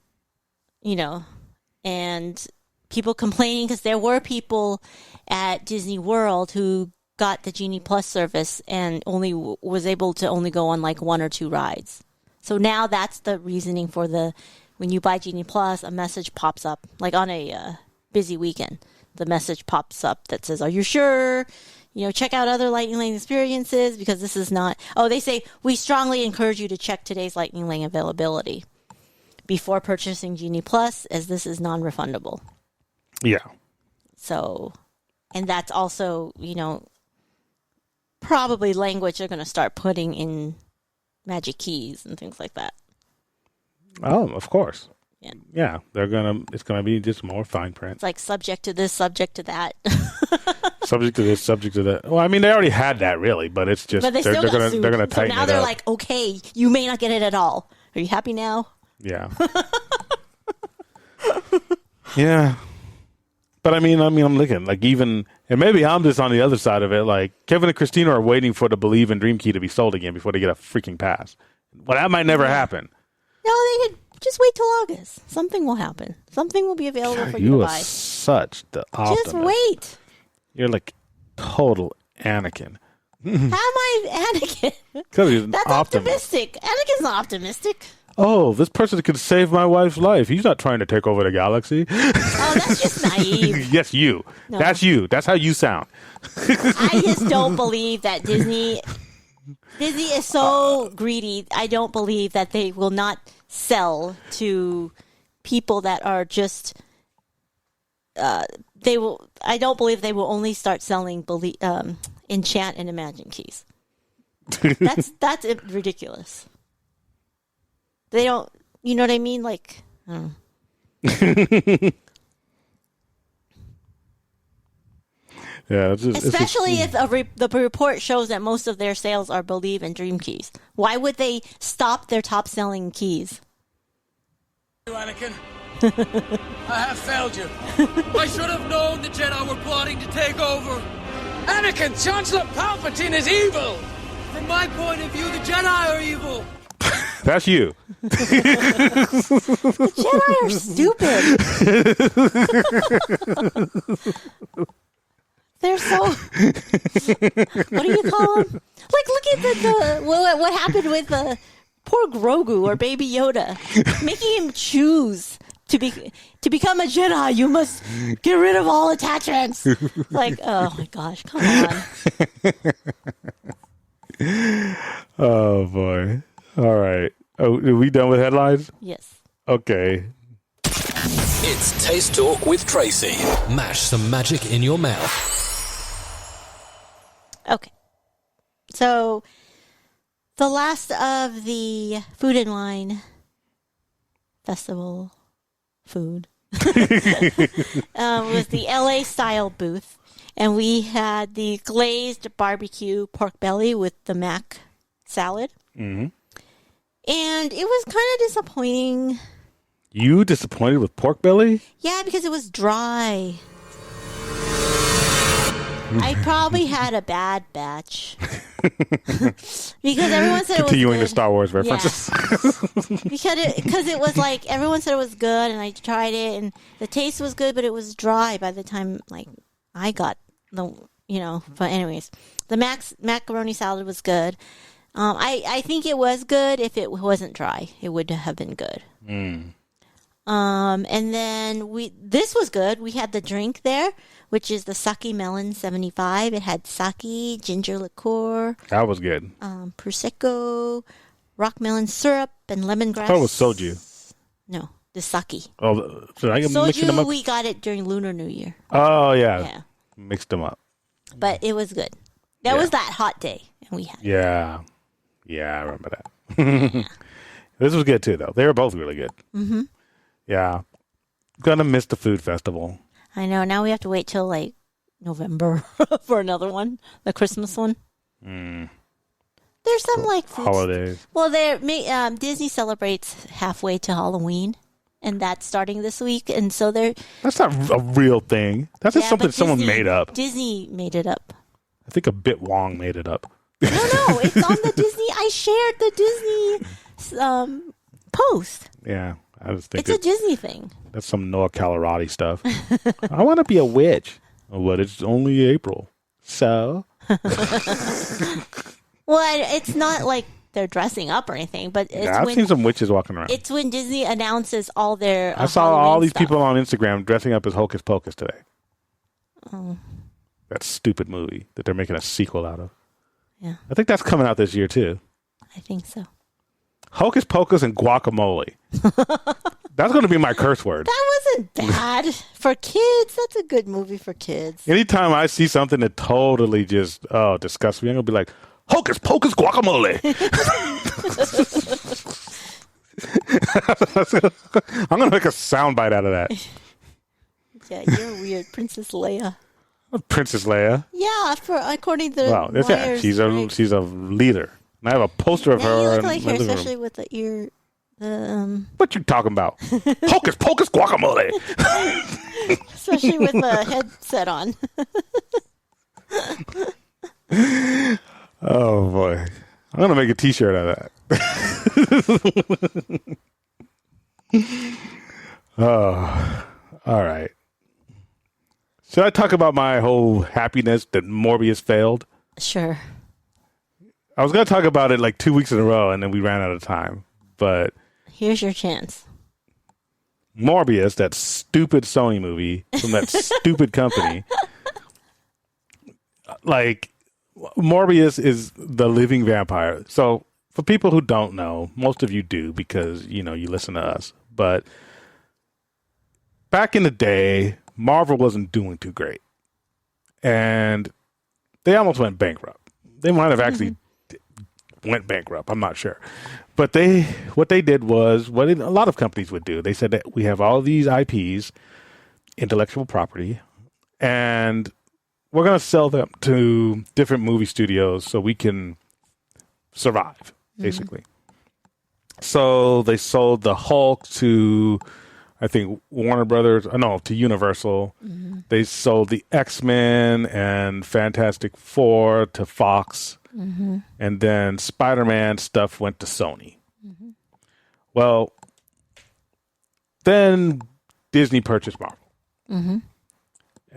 and people complaining, because there were people at Disney World who got the Genie Plus service and only was able to only go on like 1 or 2 rides. So now that's the reasoning for when you buy Genie Plus, a message pops up, like on a busy weekend. The message pops up that says, "Are you sure? Check out other Lightning Lane experiences because this is not." Oh, they say, "We strongly encourage you to check today's Lightning Lane availability before purchasing Genie Plus, as this is non-refundable." Yeah. So, and that's also, probably language they're going to start putting in magic keys and things like that. Oh, of course. Yeah. Yeah, it's gonna be just more fine print. It's like subject to this, subject to that. Subject to this, subject to that. Well, I mean, they already had that really, but it's just they're gonna tighten it up. So now they're like, okay, you may not get it at all. Are you happy now? Yeah. Yeah. But I mean, I'm looking like and maybe I'm just on the other side of it. Like Kevin and Christina are waiting for the Believe in Dream Key to be sold again before they get a freaking pass. Well, that might never happen. No, they could just wait till August. Something will happen. Something will be available for you to buy. You are such the optimist. Just wait. You're like total Anakin. How am I Anakin? Because he's That's optimistic. Anakin's not optimistic. Oh, this person could save my wife's life. He's not trying to take over the galaxy. Oh, that's just naive. Yes, you. No. That's you. That's how you sound. I just don't believe that Disney is so greedy. I don't believe that they will not sell to people that are just they will. I don't believe they will only start selling Enchant and Imagine keys. That's ridiculous. They don't. You know what I mean? Like, I don't know. Yeah, especially if the report shows that most of their sales are Believe and Dream keys. Why would they stop their top-selling keys? Anakin, I have failed you. I should have known the Jedi were plotting to take over. Anakin, Chancellor Palpatine is evil. From my point of view, the Jedi are evil. That's you. The Jedi are stupid. They're so. What do you call them? Like, look at what happened with poor Grogu or Baby Yoda, making him choose to become a Jedi. You must get rid of all attachments. Like, oh my gosh, come on. Oh boy. All right. Oh, are we done with headlines? Yes. Okay. It's Taste Talk with Tracy. Mash some magic in your mouth. Okay. So, the last of the Food and Wine Festival food was the LA style booth. And we had the glazed barbecue pork belly with the mac salad. Mm-hmm. And it was kind of disappointing. You disappointed with pork belly? Yeah, because it was dry. I probably had a bad batch. Because everyone said Continuing it was good. the Star Wars references. Yeah. because it was like, everyone said it was good, and I tried it, and the taste was good, but it was dry by the time, like, I got the, but anyways. The macaroni salad was good. I think it was good if it wasn't dry. It would have been good. Mm. And then this was good. We had the drink there, which is the Sake Melon 75. It had sake, ginger liqueur. That was good. Prosecco, rock melon syrup, and lemongrass. I thought it was soju. No, the sake. Oh, so I can mix them Soju, up? we got it during Lunar New Year. Oh, yeah. Mixed them up. But it was good. That was that hot day, and we had it. Yeah, I remember that. This was good, too, though. They were both really good. Mm-hmm. Yeah. Gonna miss the food festival. I know. Now we have to wait till, like, November for another one, the Christmas one. Mm. There's some, like, food holidays. Well, Disney celebrates halfway to Halloween, and that's starting this week, and so That's not a real thing. That's just something someone made up. Disney made it up. I think a bit Wong made it up. No, it's on the Disney. I shared the Disney post. Yeah, I just think it's a Disney thing. That's some Noah Calarati stuff. I want to be a witch, but it's only April, so. Well, it's not like they're dressing up or anything, but I've seen some witches walking around. It's when Disney announces all their. I saw Halloween all these stuff. people on Instagram dressing up as Hocus Pocus today. Oh. That stupid movie that they're making a sequel out of. Yeah. I think that's coming out this year, too. I think so. Hocus Pocus and guacamole. That's going to be my curse word. That wasn't bad. For kids, that's a good movie for kids. Anytime I see something that totally just disgusts me, I'm going to be like, Hocus Pocus guacamole. I'm going to make a soundbite out of that. Yeah, you're weird. Princess Leia. Princess Leia. Yeah, according to she's a leader. And I have a poster of her. You look like her, especially with the ear. What you talking about? Hocus Pocus guacamole. Especially with the headset on. Oh boy, I'm gonna make a T-shirt out of that. Oh, all right. Should I talk about my whole happiness that Morbius failed? Sure. I was going to talk about it like 2 weeks in a row, and then we ran out of time. But here's your chance. Morbius, that stupid Sony movie from that stupid company. Like, Morbius is the living vampire. So, for people who don't know, most of you do because, you listen to us. But back in the day, Marvel wasn't doing too great. And they almost went bankrupt. They might have actually went bankrupt. I'm not sure. But what they did was what a lot of companies would do. They said that we have all these IPs, intellectual property, and we're going to sell them to different movie studios so we can survive, basically. So they sold the Hulk to, I think, Warner Brothers. To Universal. Mm-hmm. They sold the X-Men and Fantastic Four to Fox. Mm-hmm. And then SpiderMan stuff went to Sony. Mm-hmm. Well, then Disney purchased Marvel. Mm-hmm.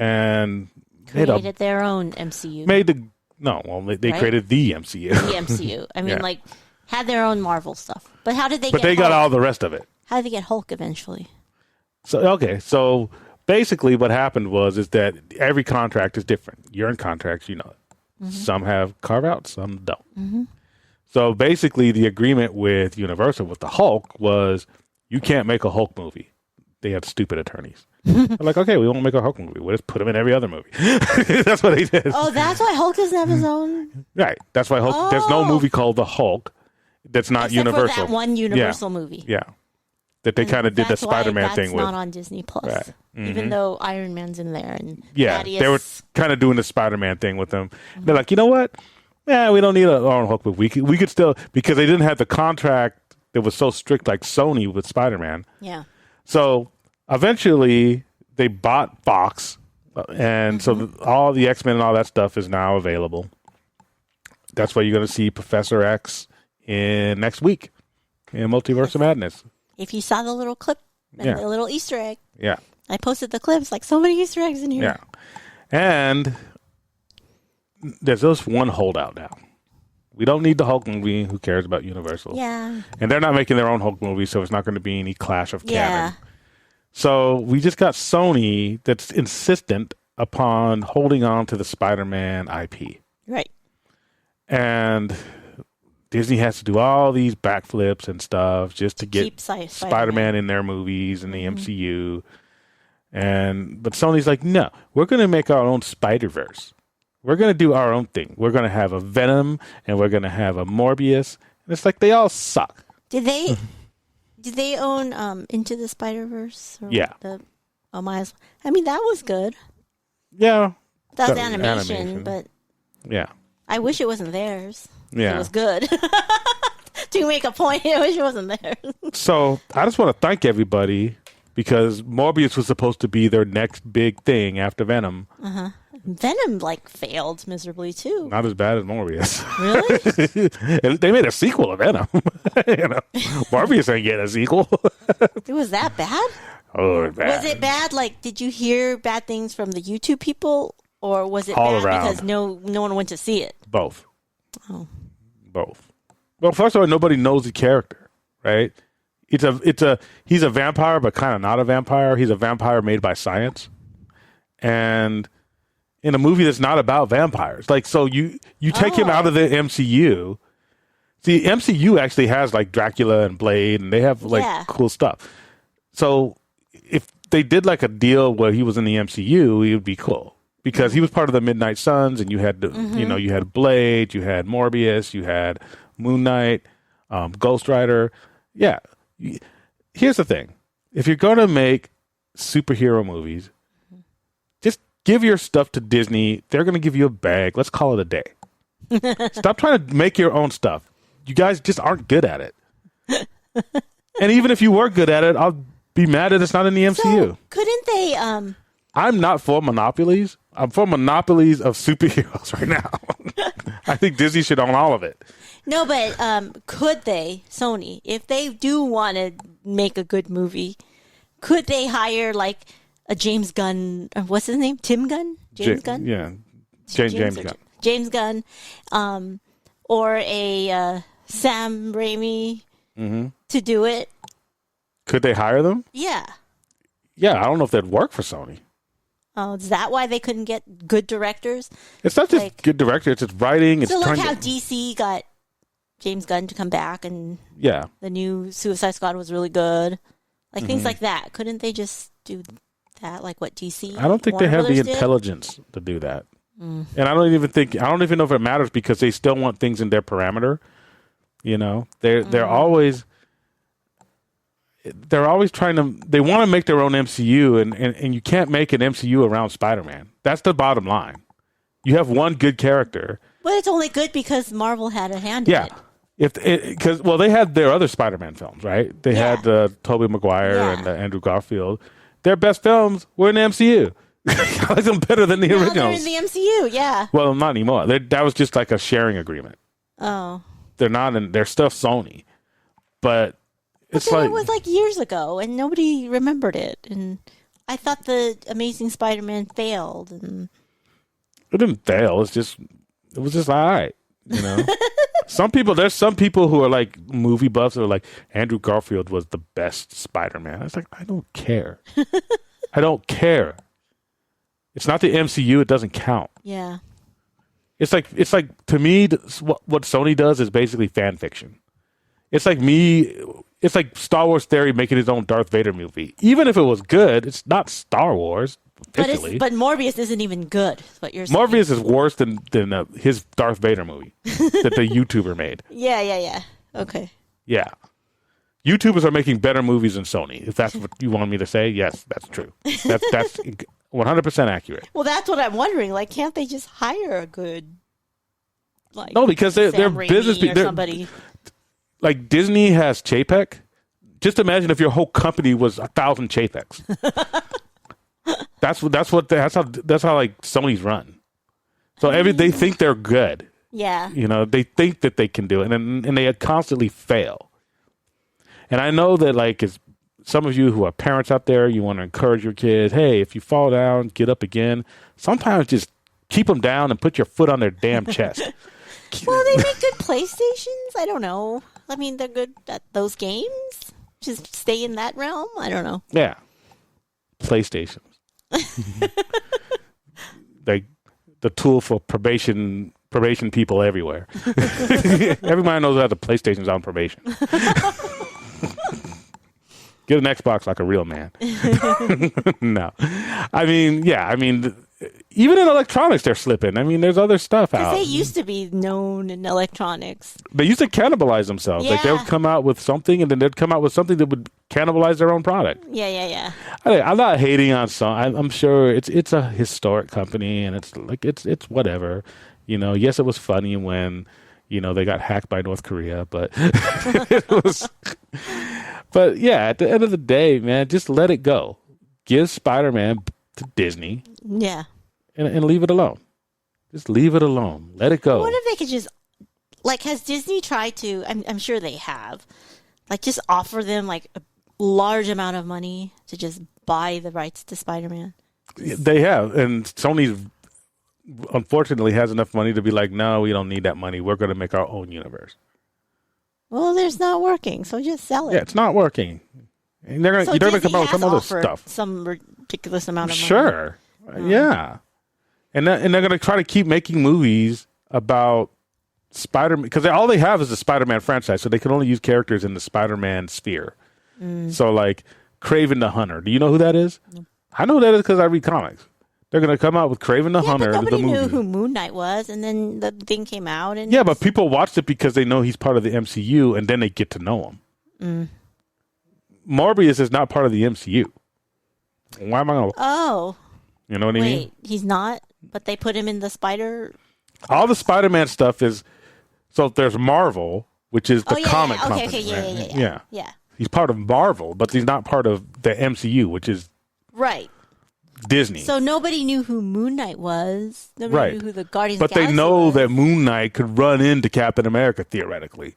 And created their own MCU. They created the MCU. The MCU. I mean, had their own Marvel stuff. But how did they But they got all the rest of it. How did they get Hulk eventually? So basically what happened is that every contract is different. You're in contracts, you know it. Mm-hmm. Some have carve-outs, some don't. Mm-hmm. So basically the agreement with Universal with the Hulk was you can't make a Hulk movie. They had stupid attorneys. They're like, okay, we won't make a Hulk movie. We'll just put him in every other movie. That's what they did. Oh, that's why Hulk doesn't have his own? Right. That's why Hulk. There's no movie called The Hulk that's not Except Universal. for that one Universal movie. Yeah. that they kind of did the That's why Spider-Man thing with. That's not on Disney Plus, Right. even though Iron Man's in there and Yeah, Thaddeus. they were kind of doing the Spider-Man thing with them. They're like, you know what? Yeah, we don't need our own Hulk movie. We could still, because they didn't have the contract that was so strict like Sony with Spider-Man. Yeah. So eventually they bought Fox, and so all the X-Men and all that stuff is now available. That's why you're going to see Professor X in next week in Multiverse of Madness. If you saw the little clip and the little Easter egg, Yeah. I posted the clips, like so many Easter eggs in here. Yeah. And there's just one holdout now. We don't need the Hulk movie. Who cares about Universal? Yeah. And they're not making their own Hulk movie, so it's not going to be any clash of canon. Yeah. So we just got Sony that's insistent upon holding on to the Spider-Man IP. Right. And Disney has to do all these backflips and stuff just to get Keep Spider-Man in their movies in the MCU. But Sony's like, no, we're going to make our own Spider-Verse. We're going to do our own thing. We're going to have a Venom and we're going to have a Morbius. And it's like they all suck. Did they own Into the Spider-Verse? Yeah. I mean, that was good. Yeah. That was That- animation, but Yeah. I wish it wasn't theirs. Yeah. It was good. To make a point, I wish it wasn't theirs. So I just want to thank everybody because Morbius was supposed to be their next big thing after Venom. Venom, failed miserably, too. Not as bad as Morbius. Really? They made a sequel of Venom. Morbius ain't getting a sequel. It was that bad? Oh, it was bad. Was it bad? Did you hear bad things from the YouTube people? Or was it All bad around. because no one went to see it? Both. Oh. Both. Well, first of all, nobody knows the character, right? He's a vampire, but kind of not a vampire. He's a vampire made by science. And in a movie that's not about vampires. So you take him out of the MCU. See, MCU actually has Dracula and Blade, and they have cool stuff. So if they did a deal where he was in the MCU, it would be cool. Because he was part of the Midnight Suns, and you had, you had Blade, you had Morbius, you had Moon Knight, Ghost Rider. Yeah. Here's the thing. If you're going to make superhero movies, just give your stuff to Disney. They're going to give you a bag. Let's call it a day. Stop trying to make your own stuff. You guys just aren't good at it. And even if you were good at it, I'll be mad that it's not in the MCU. So, couldn't they... I'm not for monopolies. I'm for monopolies of superheroes right now. I think Disney should own all of it. No, but could they, Sony, if they do want to make a good movie, could they hire a James Gunn? What's his name? Tim Gunn? James Gunn? Yeah, James Gunn. James Gunn, or a Sam Raimi to do it. Could they hire them? Yeah. Yeah, I don't know if that'd work for Sony. Oh, is that why they couldn't get good directors? It's not just good director; it's just writing. It's so, how DC got James Gunn to come back, and the new Suicide Squad was really good. Things like that. Couldn't they just do that? Like what DC? I don't think Warner they have Brothers the intelligence to do that. And I don't even know if it matters because they still want things in their parameter. They're always trying to. They want to make their own MCU, and you can't make an MCU around Spider-Man. That's the bottom line. You have one good character, but it's only good because Marvel had a hand in it. Because they had their other Spider-Man films, right? They had Tobey Maguire and Andrew Garfield. Their best films were in the MCU. I like them better than the originals. They're in the MCU, yeah. Well, not anymore. That was just like a sharing agreement. Oh. They're not in. They're still Sony, but it's it was years ago, and nobody remembered it. And I thought the Amazing Spider-Man failed, and it didn't fail. It was just all right. There's some people who are movie buffs that are like, Andrew Garfield was the best Spider-Man. I was like, I don't care. I don't care. It's not the MCU. It doesn't count. Yeah. It's like to me, what Sony does is basically fan fiction. It's like Star Wars Theory making his own Darth Vader movie. Even if it was good, it's not Star Wars. But Morbius isn't even good. Is what you're saying. Morbius is worse than his Darth Vader movie that the YouTuber made. Yeah. Okay. Yeah. YouTubers are making better movies than Sony. If that's what you want me to say, yes, that's true. That's 100% accurate. Well, that's what I'm wondering. Like, can't they just hire a good, like, no, because they're Raimi business or people. Somebody. Like Disney has JPEG. Just imagine if your whole company was 1,000 JPEGs. that's how like Sony's run. So they think they're good. Yeah. You know, they think that they can do it, and they constantly fail. And I know that, like, as some of you who are parents out there, you want to encourage your kids, hey, if you fall down, get up again. Sometimes just keep them down and put your foot on their damn chest. Well, they make good PlayStations. I don't know. I mean, they're good at those games. Just stay in that realm. I don't know. Yeah. PlayStations. Like the tool for probation people everywhere. Everybody knows that the PlayStation's on probation. Get an Xbox like a real man. No. I mean, even in electronics, they're slipping. I mean, there's other stuff out. They used to be known in electronics. They used to cannibalize themselves. Yeah. Like, they would come out with something, and then they'd come out with something that would cannibalize their own product. Yeah. I'm not hating on some. I'm sure it's a historic company, and it's whatever. You know, yes, it was funny when, you know, they got hacked by North Korea, but it was. But yeah, at the end of the day, man, just let it go. Give Spider-Man to Disney. Yeah. And leave it alone. Just leave it alone. Let it go. What if they could just, like, has Disney tried to, I'm sure they have, like, just offer them, like, a large amount of money to just buy the rights to Spider-Man? They have. And Sony, unfortunately, has enough money to be like, no, we don't need that money. We're going to make our own universe. Well, it's not working, so just sell it. Yeah, it's not working. And you're going to come out with some other stuff. Some ridiculous amount of money. Sure. Yeah. And they're going to try to keep making movies about Spider-Man, because all they have is the Spider-Man franchise, so they can only use characters in the Spider-Man sphere. So, like, Kraven the Hunter. Do you know who that is? I know who that is because I read comics. They're going to come out with Kraven the Hunter, but nobody the movie. knew who Moon Knight was, and then the thing came out. And yeah, but people watched it because they know he's part of the MCU, and then they get to know him. Morbius is not part of the MCU. Why am I going to... Oh. You know what I mean? Wait, he's not? But they put him in the Spider... All the Spider-Man stuff is... So there's Marvel, which is the comic company. Okay, yeah. He's part of Marvel, but he's not part of the MCU, which is... Right. Disney. So nobody knew who Moon Knight was. Nobody knew who the Guardians of the Galaxy But they know was. that Moon Knight could run into Captain America, theoretically.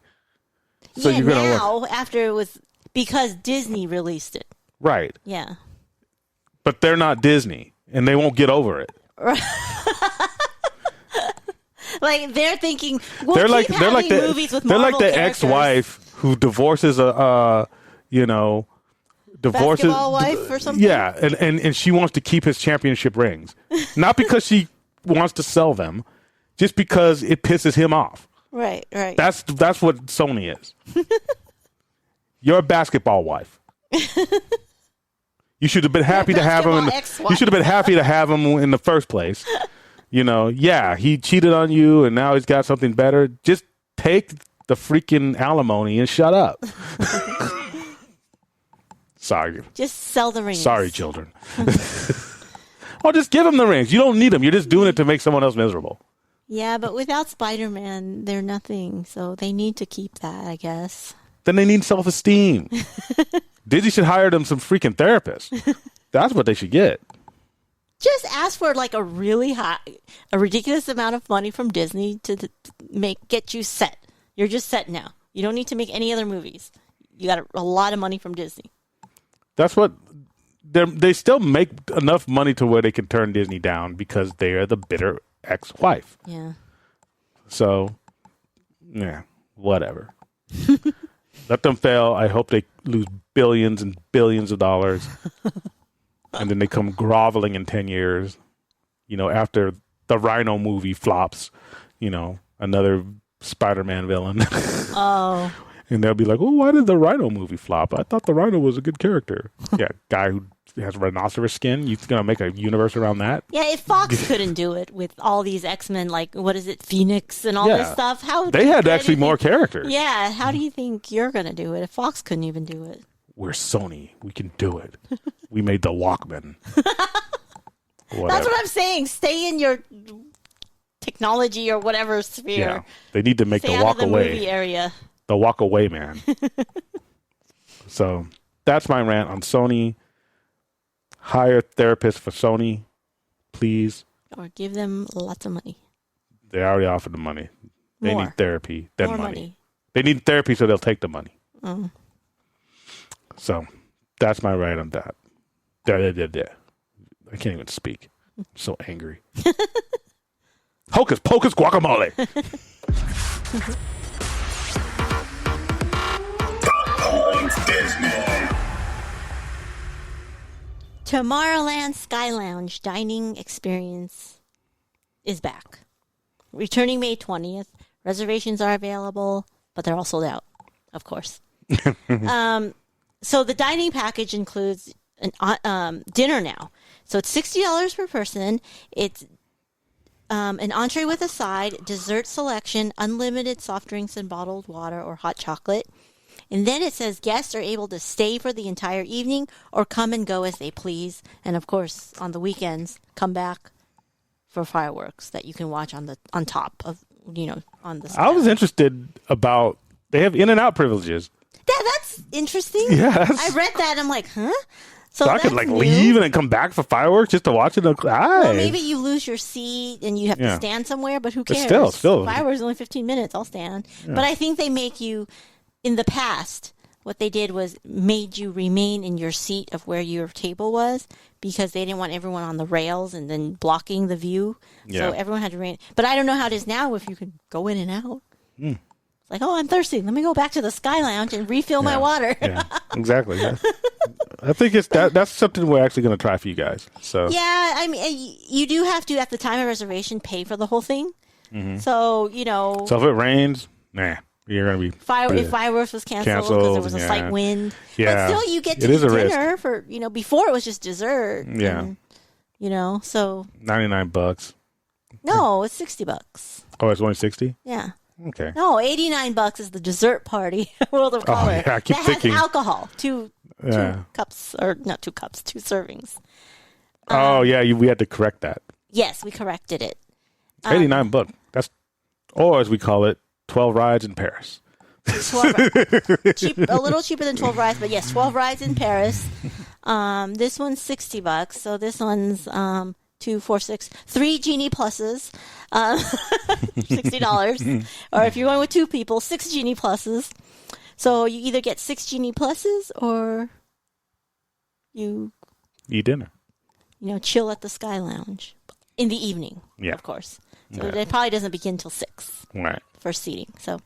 So yeah, you're gonna now, after it was... Because Disney released it. Right. Yeah. But they're not Disney, and they won't get over it. Like, they're thinking, they're like movies with Marvel the characters. ex-wife who divorces Basketball wife or something? Yeah, and she wants to keep his championship rings. Not because she wants to sell them, just because it pisses him off. Right. That's what Sony is. You're a basketball wife. You should have been happy to have him. You should have been happy to have him in the first place. You know, yeah, he cheated on you, and now he's got something better. Just take the freaking alimony and shut up. Sorry. Just sell the rings. Sorry, children. Well, just give them the rings. You don't need them. You're just doing it to make someone else miserable. Yeah, but without Spider-Man, they're nothing. So they need to keep that, I guess. Then they need self-esteem. Disney should hire them some freaking therapists. That's what they should get. Just ask for like a ridiculous amount of money from Disney to get you set. You're just set now. You don't need to make any other movies. You got a lot of money from Disney. That's what they still make enough money to where they can turn Disney down because they are the bitter ex-wife. Yeah. So, yeah, whatever. Let them fail. I hope they lose billions and billions of dollars. And then they come groveling in 10 years, you know, after the Rhino movie flops, you know, another Spider-Man villain. Oh. And they'll be like, oh, why did the Rhino movie flop? I thought the Rhino was a good character. Yeah, guy who has rhinoceros skin. You're going to make a universe around that? Yeah, if Fox couldn't do it with all these X-Men, like, what is it, Phoenix and all this stuff, how... They had actually more characters. Yeah, how do you think you're going to do it if Fox couldn't even do it? We're Sony. We can do it. We made the Walkman. That's what I'm saying. Stay in your technology or whatever sphere. Yeah, they need to make Stay the out walk of the away. movie area. The walk away man. So that's my rant on Sony. Hire therapists for Sony, please. Or give them lots of money. They already offered the money. They More. need therapy, then More money. They need therapy, so they'll take the money. Mm. So that's my rant on that. I can't even speak. I'm so angry. Hocus pocus guacamole. Tomorrowland Sky Lounge dining experience is back. Returning May 20th. Reservations are available, but they're all sold out, of course. So the dining package includes an dinner now. So it's $60 per person. It's an entree with a side, dessert selection, unlimited soft drinks and bottled water or hot chocolate. And then it says guests are able to stay for the entire evening or come and go as they please. And of course, on the weekends, come back for fireworks that you can watch on top of, on the sky. I was interested about, they have in and out privileges. Yeah, that's interesting. Yes. I read that. I'm like, huh? So I could leave and then come back for fireworks just to watch it. Well, maybe you lose your seat and you have to stand somewhere, but who cares? But still. Fireworks only 15 minutes. I'll stand. Yeah. But I think they make you, in the past, what they did was made you remain in your seat of where your table was because they didn't want everyone on the rails and then blocking the view. Yeah. So everyone had to remain. But I don't know how it is now if you can go in and out. Mm. It's like, oh, I'm thirsty. Let me go back to the Sky Lounge and refill my water. Yeah, exactly. Yeah. I think that's something we're actually going to try for you guys. So yeah, I mean, you do have to, at the time of reservation, pay for the whole thing. Mm-hmm. So, So if it rains, you're going to be... If fireworks was canceled because there was a slight wind. Yeah. But still, you get to eat dinner for, before it was just dessert. Yeah. And, so... $99. No, it's $60. Oh, it's only 60? Yeah. Okay. No, $89 is the dessert party. World of Color. Yeah, I keep thinking. Has alcohol. Two cups, or not 2 cups, 2 servings. We had to correct that. Yes, we corrected it. $89. That's, or as we call it, 12 rides in Paris. 12 a little cheaper than 12 rides, but yes, 12 rides in Paris. This one's $60, so this one's 2, 4, 6, 3 Genie Pluses, $60. Or if you're going with 2 people, 6 Genie Pluses. So you either get 6 Genie Pluses or you eat dinner. Chill at the Sky Lounge in the evening, of course. So it probably doesn't begin till 6 for seating. So,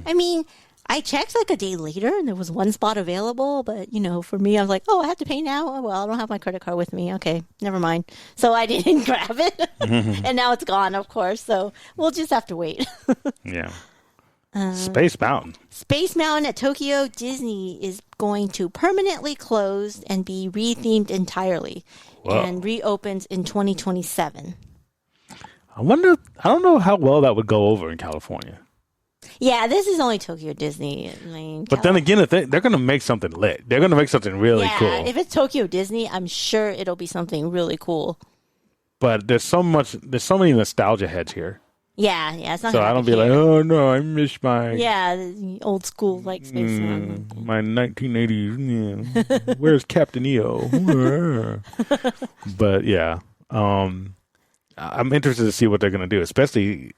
I mean, I checked like a day later and there was one spot available. But, for me, I was like, oh, I have to pay now? Oh, well, I don't have my credit card with me. Okay, never mind. So I didn't grab it. And now it's gone, of course. So we'll just have to wait. Yeah. Space Mountain. Space Mountain at Tokyo Disney is going to permanently close and be rethemed entirely. Whoa. And reopens in 2027. I don't know how well that would go over in California. Yeah, this is only Tokyo Disney. But then again, if they're going to make something lit. They're going to make something really cool. If it's Tokyo Disney, I'm sure it'll be something really cool. But there's so many nostalgia heads here. Yeah, it's not. So I don't be like, oh no, I miss my old school like Space Mountain. My 1980s. Yeah. Where's Captain EO? But yeah, I'm interested to see what they're going to do, especially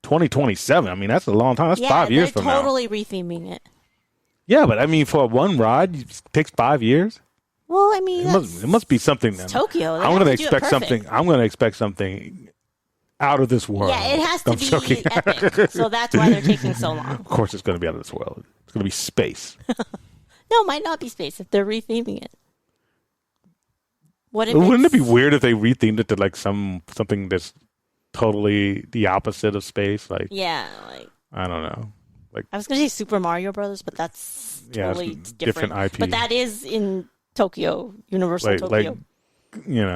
2027. I mean, that's a long time. That's 5 years from now. They're totally retheming it. Yeah, but I mean, for one ride, it takes 5 years. Well, I mean, it must be something. It's Tokyo. I'm going to expect something. I'm going to expect something out of this world. Yeah, it has to be epic. So that's why they're taking so long. Of course, it's going to be out of this world. It's going to be space. No, it might not be space if they're retheming it. Wouldn't it be weird if they rethemed it to like something that's totally the opposite of space? Like, I don't know. Like, I was going to say Super Mario Brothers, but that's totally different IP. But that is in Tokyo, Universal Tokyo.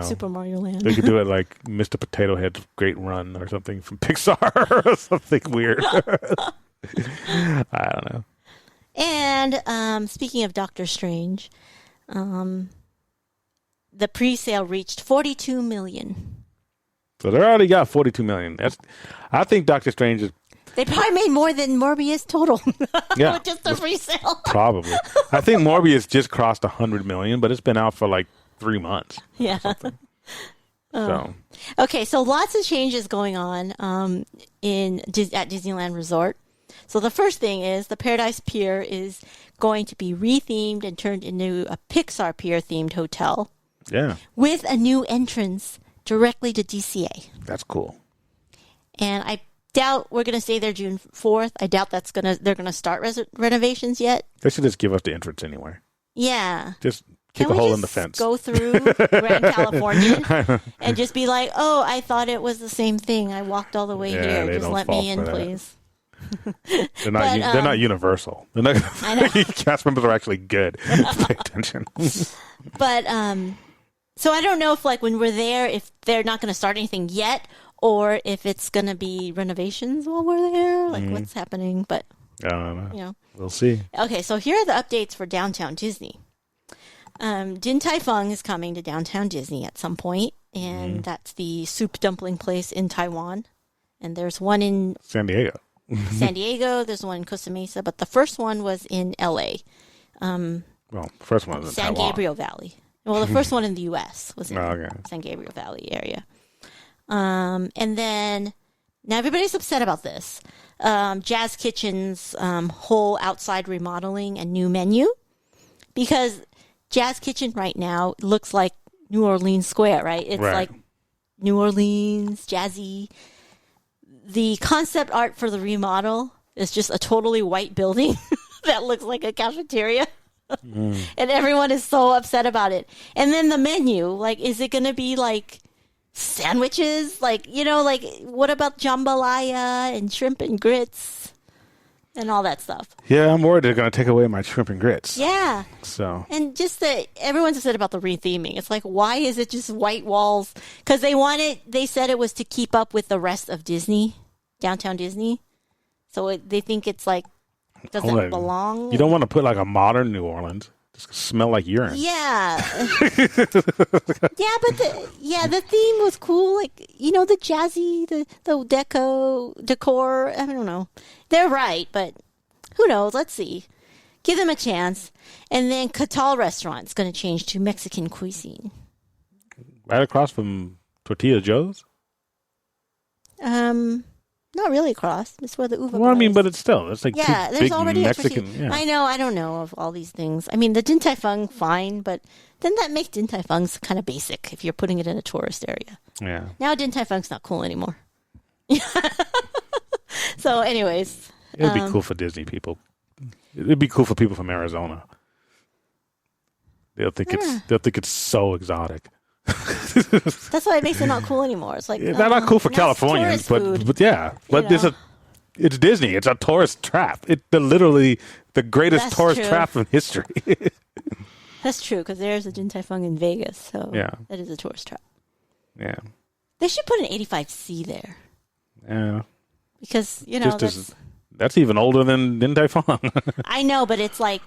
Super Mario Land. They could do it like Mr. Potato Head's Great Run or something from Pixar or something weird. I don't know. And speaking of Doctor Strange, the pre-sale reached 42 million. So they already got 42 million. I think Doctor Strange is... They probably made more than Morbius total. Yeah. With just the pre-sale. Probably. I think Morbius just crossed 100 million, but it's been out for like 3 months. Yeah. So. Okay, so lots of changes going on at Disneyland Resort. So the first thing is the Paradise Pier is going to be rethemed and turned into a Pixar Pier-themed hotel. Yeah. With a new entrance directly to DCA. That's cool. And I doubt we're going to stay there June 4th. I doubt they're going to start renovations yet. They should just give us the entrance anywhere. Yeah. Just kick a hole in the fence. Go through Grand California and just be like, oh, I thought it was the same thing. I walked all the way here. Just let me in, please. They're not universal. They're not, I know. Cast members are actually good. Pay attention. But so I don't know if like when we're there, if they're not going to start anything yet, or if it's going to be renovations while we're there. Like what's happening? But I don't know. We'll see. Okay, so here are the updates for Downtown Disney. Din Tai Fung is coming to Downtown Disney at some point, and that's the soup dumpling place in Taiwan. And there's one in San Diego. There's one in Costa Mesa, but the first one was in LA. Well, the first one was in San Taiwan. Gabriel Valley. Well, the first one in the U.S. was in okay. San Gabriel Valley area. And then, now everybody's upset about this. Jazz Kitchen's whole outside remodeling and new menu. Because Jazz Kitchen right now looks like New Orleans Square, right? It's like New Orleans, jazzy. The concept art for the remodel is just a totally white building that looks like a cafeteria. And everyone is so upset about it. And then the menu, like, is it going to be like sandwiches? Like, like what about jambalaya and shrimp and grits and all that stuff? Yeah, I'm worried they're going to take away my shrimp and grits. Yeah. So. And just that everyone's upset about the retheming. It's like, why is it just white walls? Because they said it was to keep up with the rest of Disney, Downtown Disney. So they think it's like, doesn't belong. You don't want to put like a modern New Orleans. It's smell like urine. Yeah. The theme was cool. Like, the jazzy, the decor. I don't know. They're right, but who knows? Let's see. Give them a chance. And then Catal Restaurant's going to change to Mexican cuisine. Right across from Tortilla Joe's? Not really across. It's where the uva. Well, I mean, but it's like there's big already Mexican. Yeah. I know. I don't know of all these things. I mean, the Din Tai Fung, fine, but then that makes Din Tai Fung's kind of basic if you're putting it in a tourist area. Yeah. Now Din Tai Fung's not cool anymore. So, anyways, it'd be cool for Disney people. It'd be cool for people from Arizona. They'll think it's so exotic. That's why it makes it not cool anymore. It's like they're not cool for Californians, but yeah, but it's Disney. It's a tourist trap. They're literally the greatest tourist trap in history. That's true because there's a Din Tai Fung in Vegas, so that is a tourist trap. Yeah, they should put an 85C there. Yeah, because that's even older than Din Tai Fung. I know, but it's like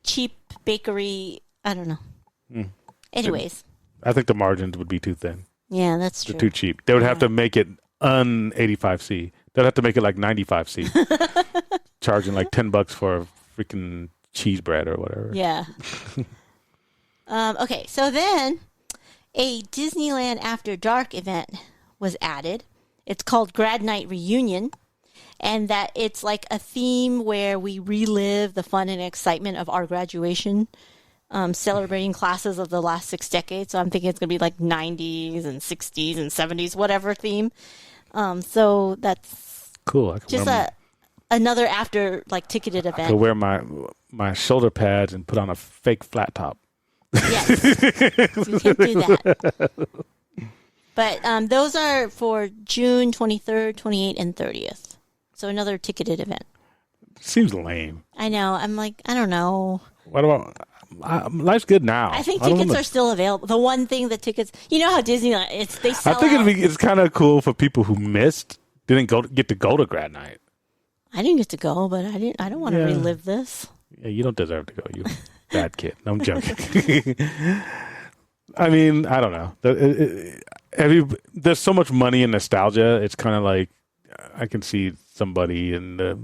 cheap bakery. I don't know. Anyways. I think the margins would be too thin. Yeah, that's true. They're too cheap. They would have to make it un-85C. They'd have to make it like 95C. Charging like $10 for a freaking cheese bread or whatever. Yeah. Okay, so then a Disneyland After Dark event was added. It's called Grad Night Reunion. And that it's like a theme where we relive the fun and excitement of our graduation. Celebrating classes of the last 6 decades. So I'm thinking it's going to be like 90s and 60s and 70s, whatever theme. So that's cool. Just another after like ticketed event. I could wear my shoulder pads and put on a fake flat top. Yes. You can do that. But those are for June 23rd, 28th, and 30th. So another ticketed event. Seems lame. I know. I'm like, I don't know. What about... life's good now. I think don't tickets wanna- are still available. The one thing that tickets, you know how Disneyland, they sell I think out. it's kind of cool for people who didn't get to go to grad night. I didn't get to go, but I don't want to Yeah. relive this. Yeah, you don't deserve to go, you bad kid. I'm joking. I mean, I don't know. There's so much money and nostalgia. It's kind of like I can see somebody in the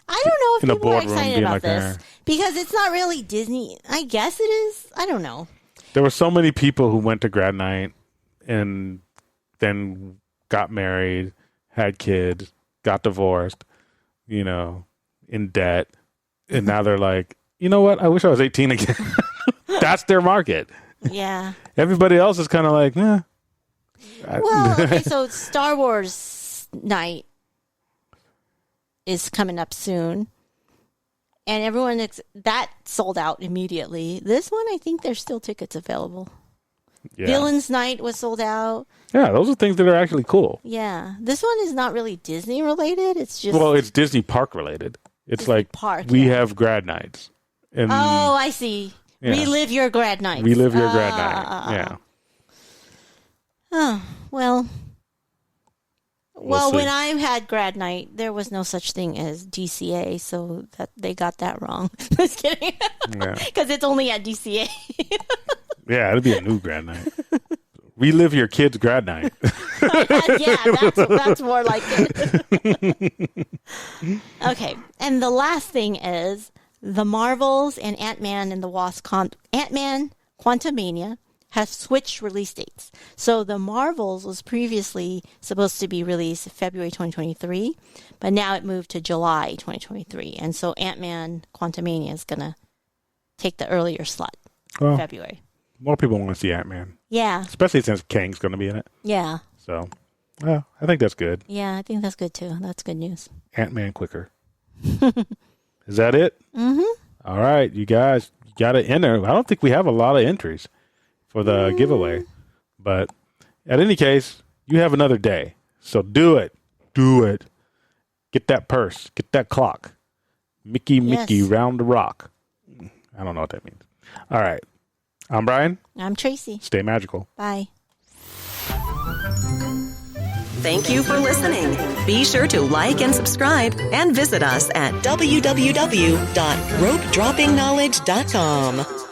I don't know in a if people are boardroom excited being about like, this because it's not really Disney. I guess it is. I don't know. There were so many people who went to grad night and then got married, had kids, got divorced, in debt. And now they're like, you know what? I wish I was 18 again. That's their market. Yeah. Everybody else is kind of like, eh. Well, okay, so Star Wars night is coming up soon. And everyone, that sold out immediately. This one, I think there's still tickets available. Yeah. Villains Night was sold out. Yeah, those are things that are actually cool. Yeah. This one is not really Disney related. It's just... Well, it's Disney park related. It's Disney like park, we yeah. have grad nights. And Oh, I see. Yeah. Relive your grad night. relive your grad night. Yeah. Oh, well... Well, see. when I had grad night, there was no such thing as DCA, so that they got that wrong. Just kidding. Yeah. Because it's only at DCA. Yeah, it'd be a new grad night. Relive your kid's grad night. Yeah, that's more like it. Okay, and the last thing is the Marvels and Ant-Man and the Wasp Ant-Man Quantumania have switched release dates. So the Marvels was previously supposed to be released February 2023, but now it moved to July 2023. And so Ant-Man Quantumania is going to take the earlier slot, Well, February. more people want to see Ant-Man, Yeah, especially since Kang's going to be in it. yeah. So, well, I think that's good. Yeah, I think that's good too. That's good news. Ant-Man quicker. Is that it? Mm-hmm. All right, you guys got to enter. I don't think we have a lot of entries for the giveaway. But at any case, you have another day. So do it. Do it. Get that purse. Get that clock. Mickey, Yes. round the rock. I don't know what that means. All right. I'm Brian. I'm Tracy. Stay magical. Bye. Thank you for listening. Be sure to like and subscribe and visit us at www.ropedroppingknowledge.com.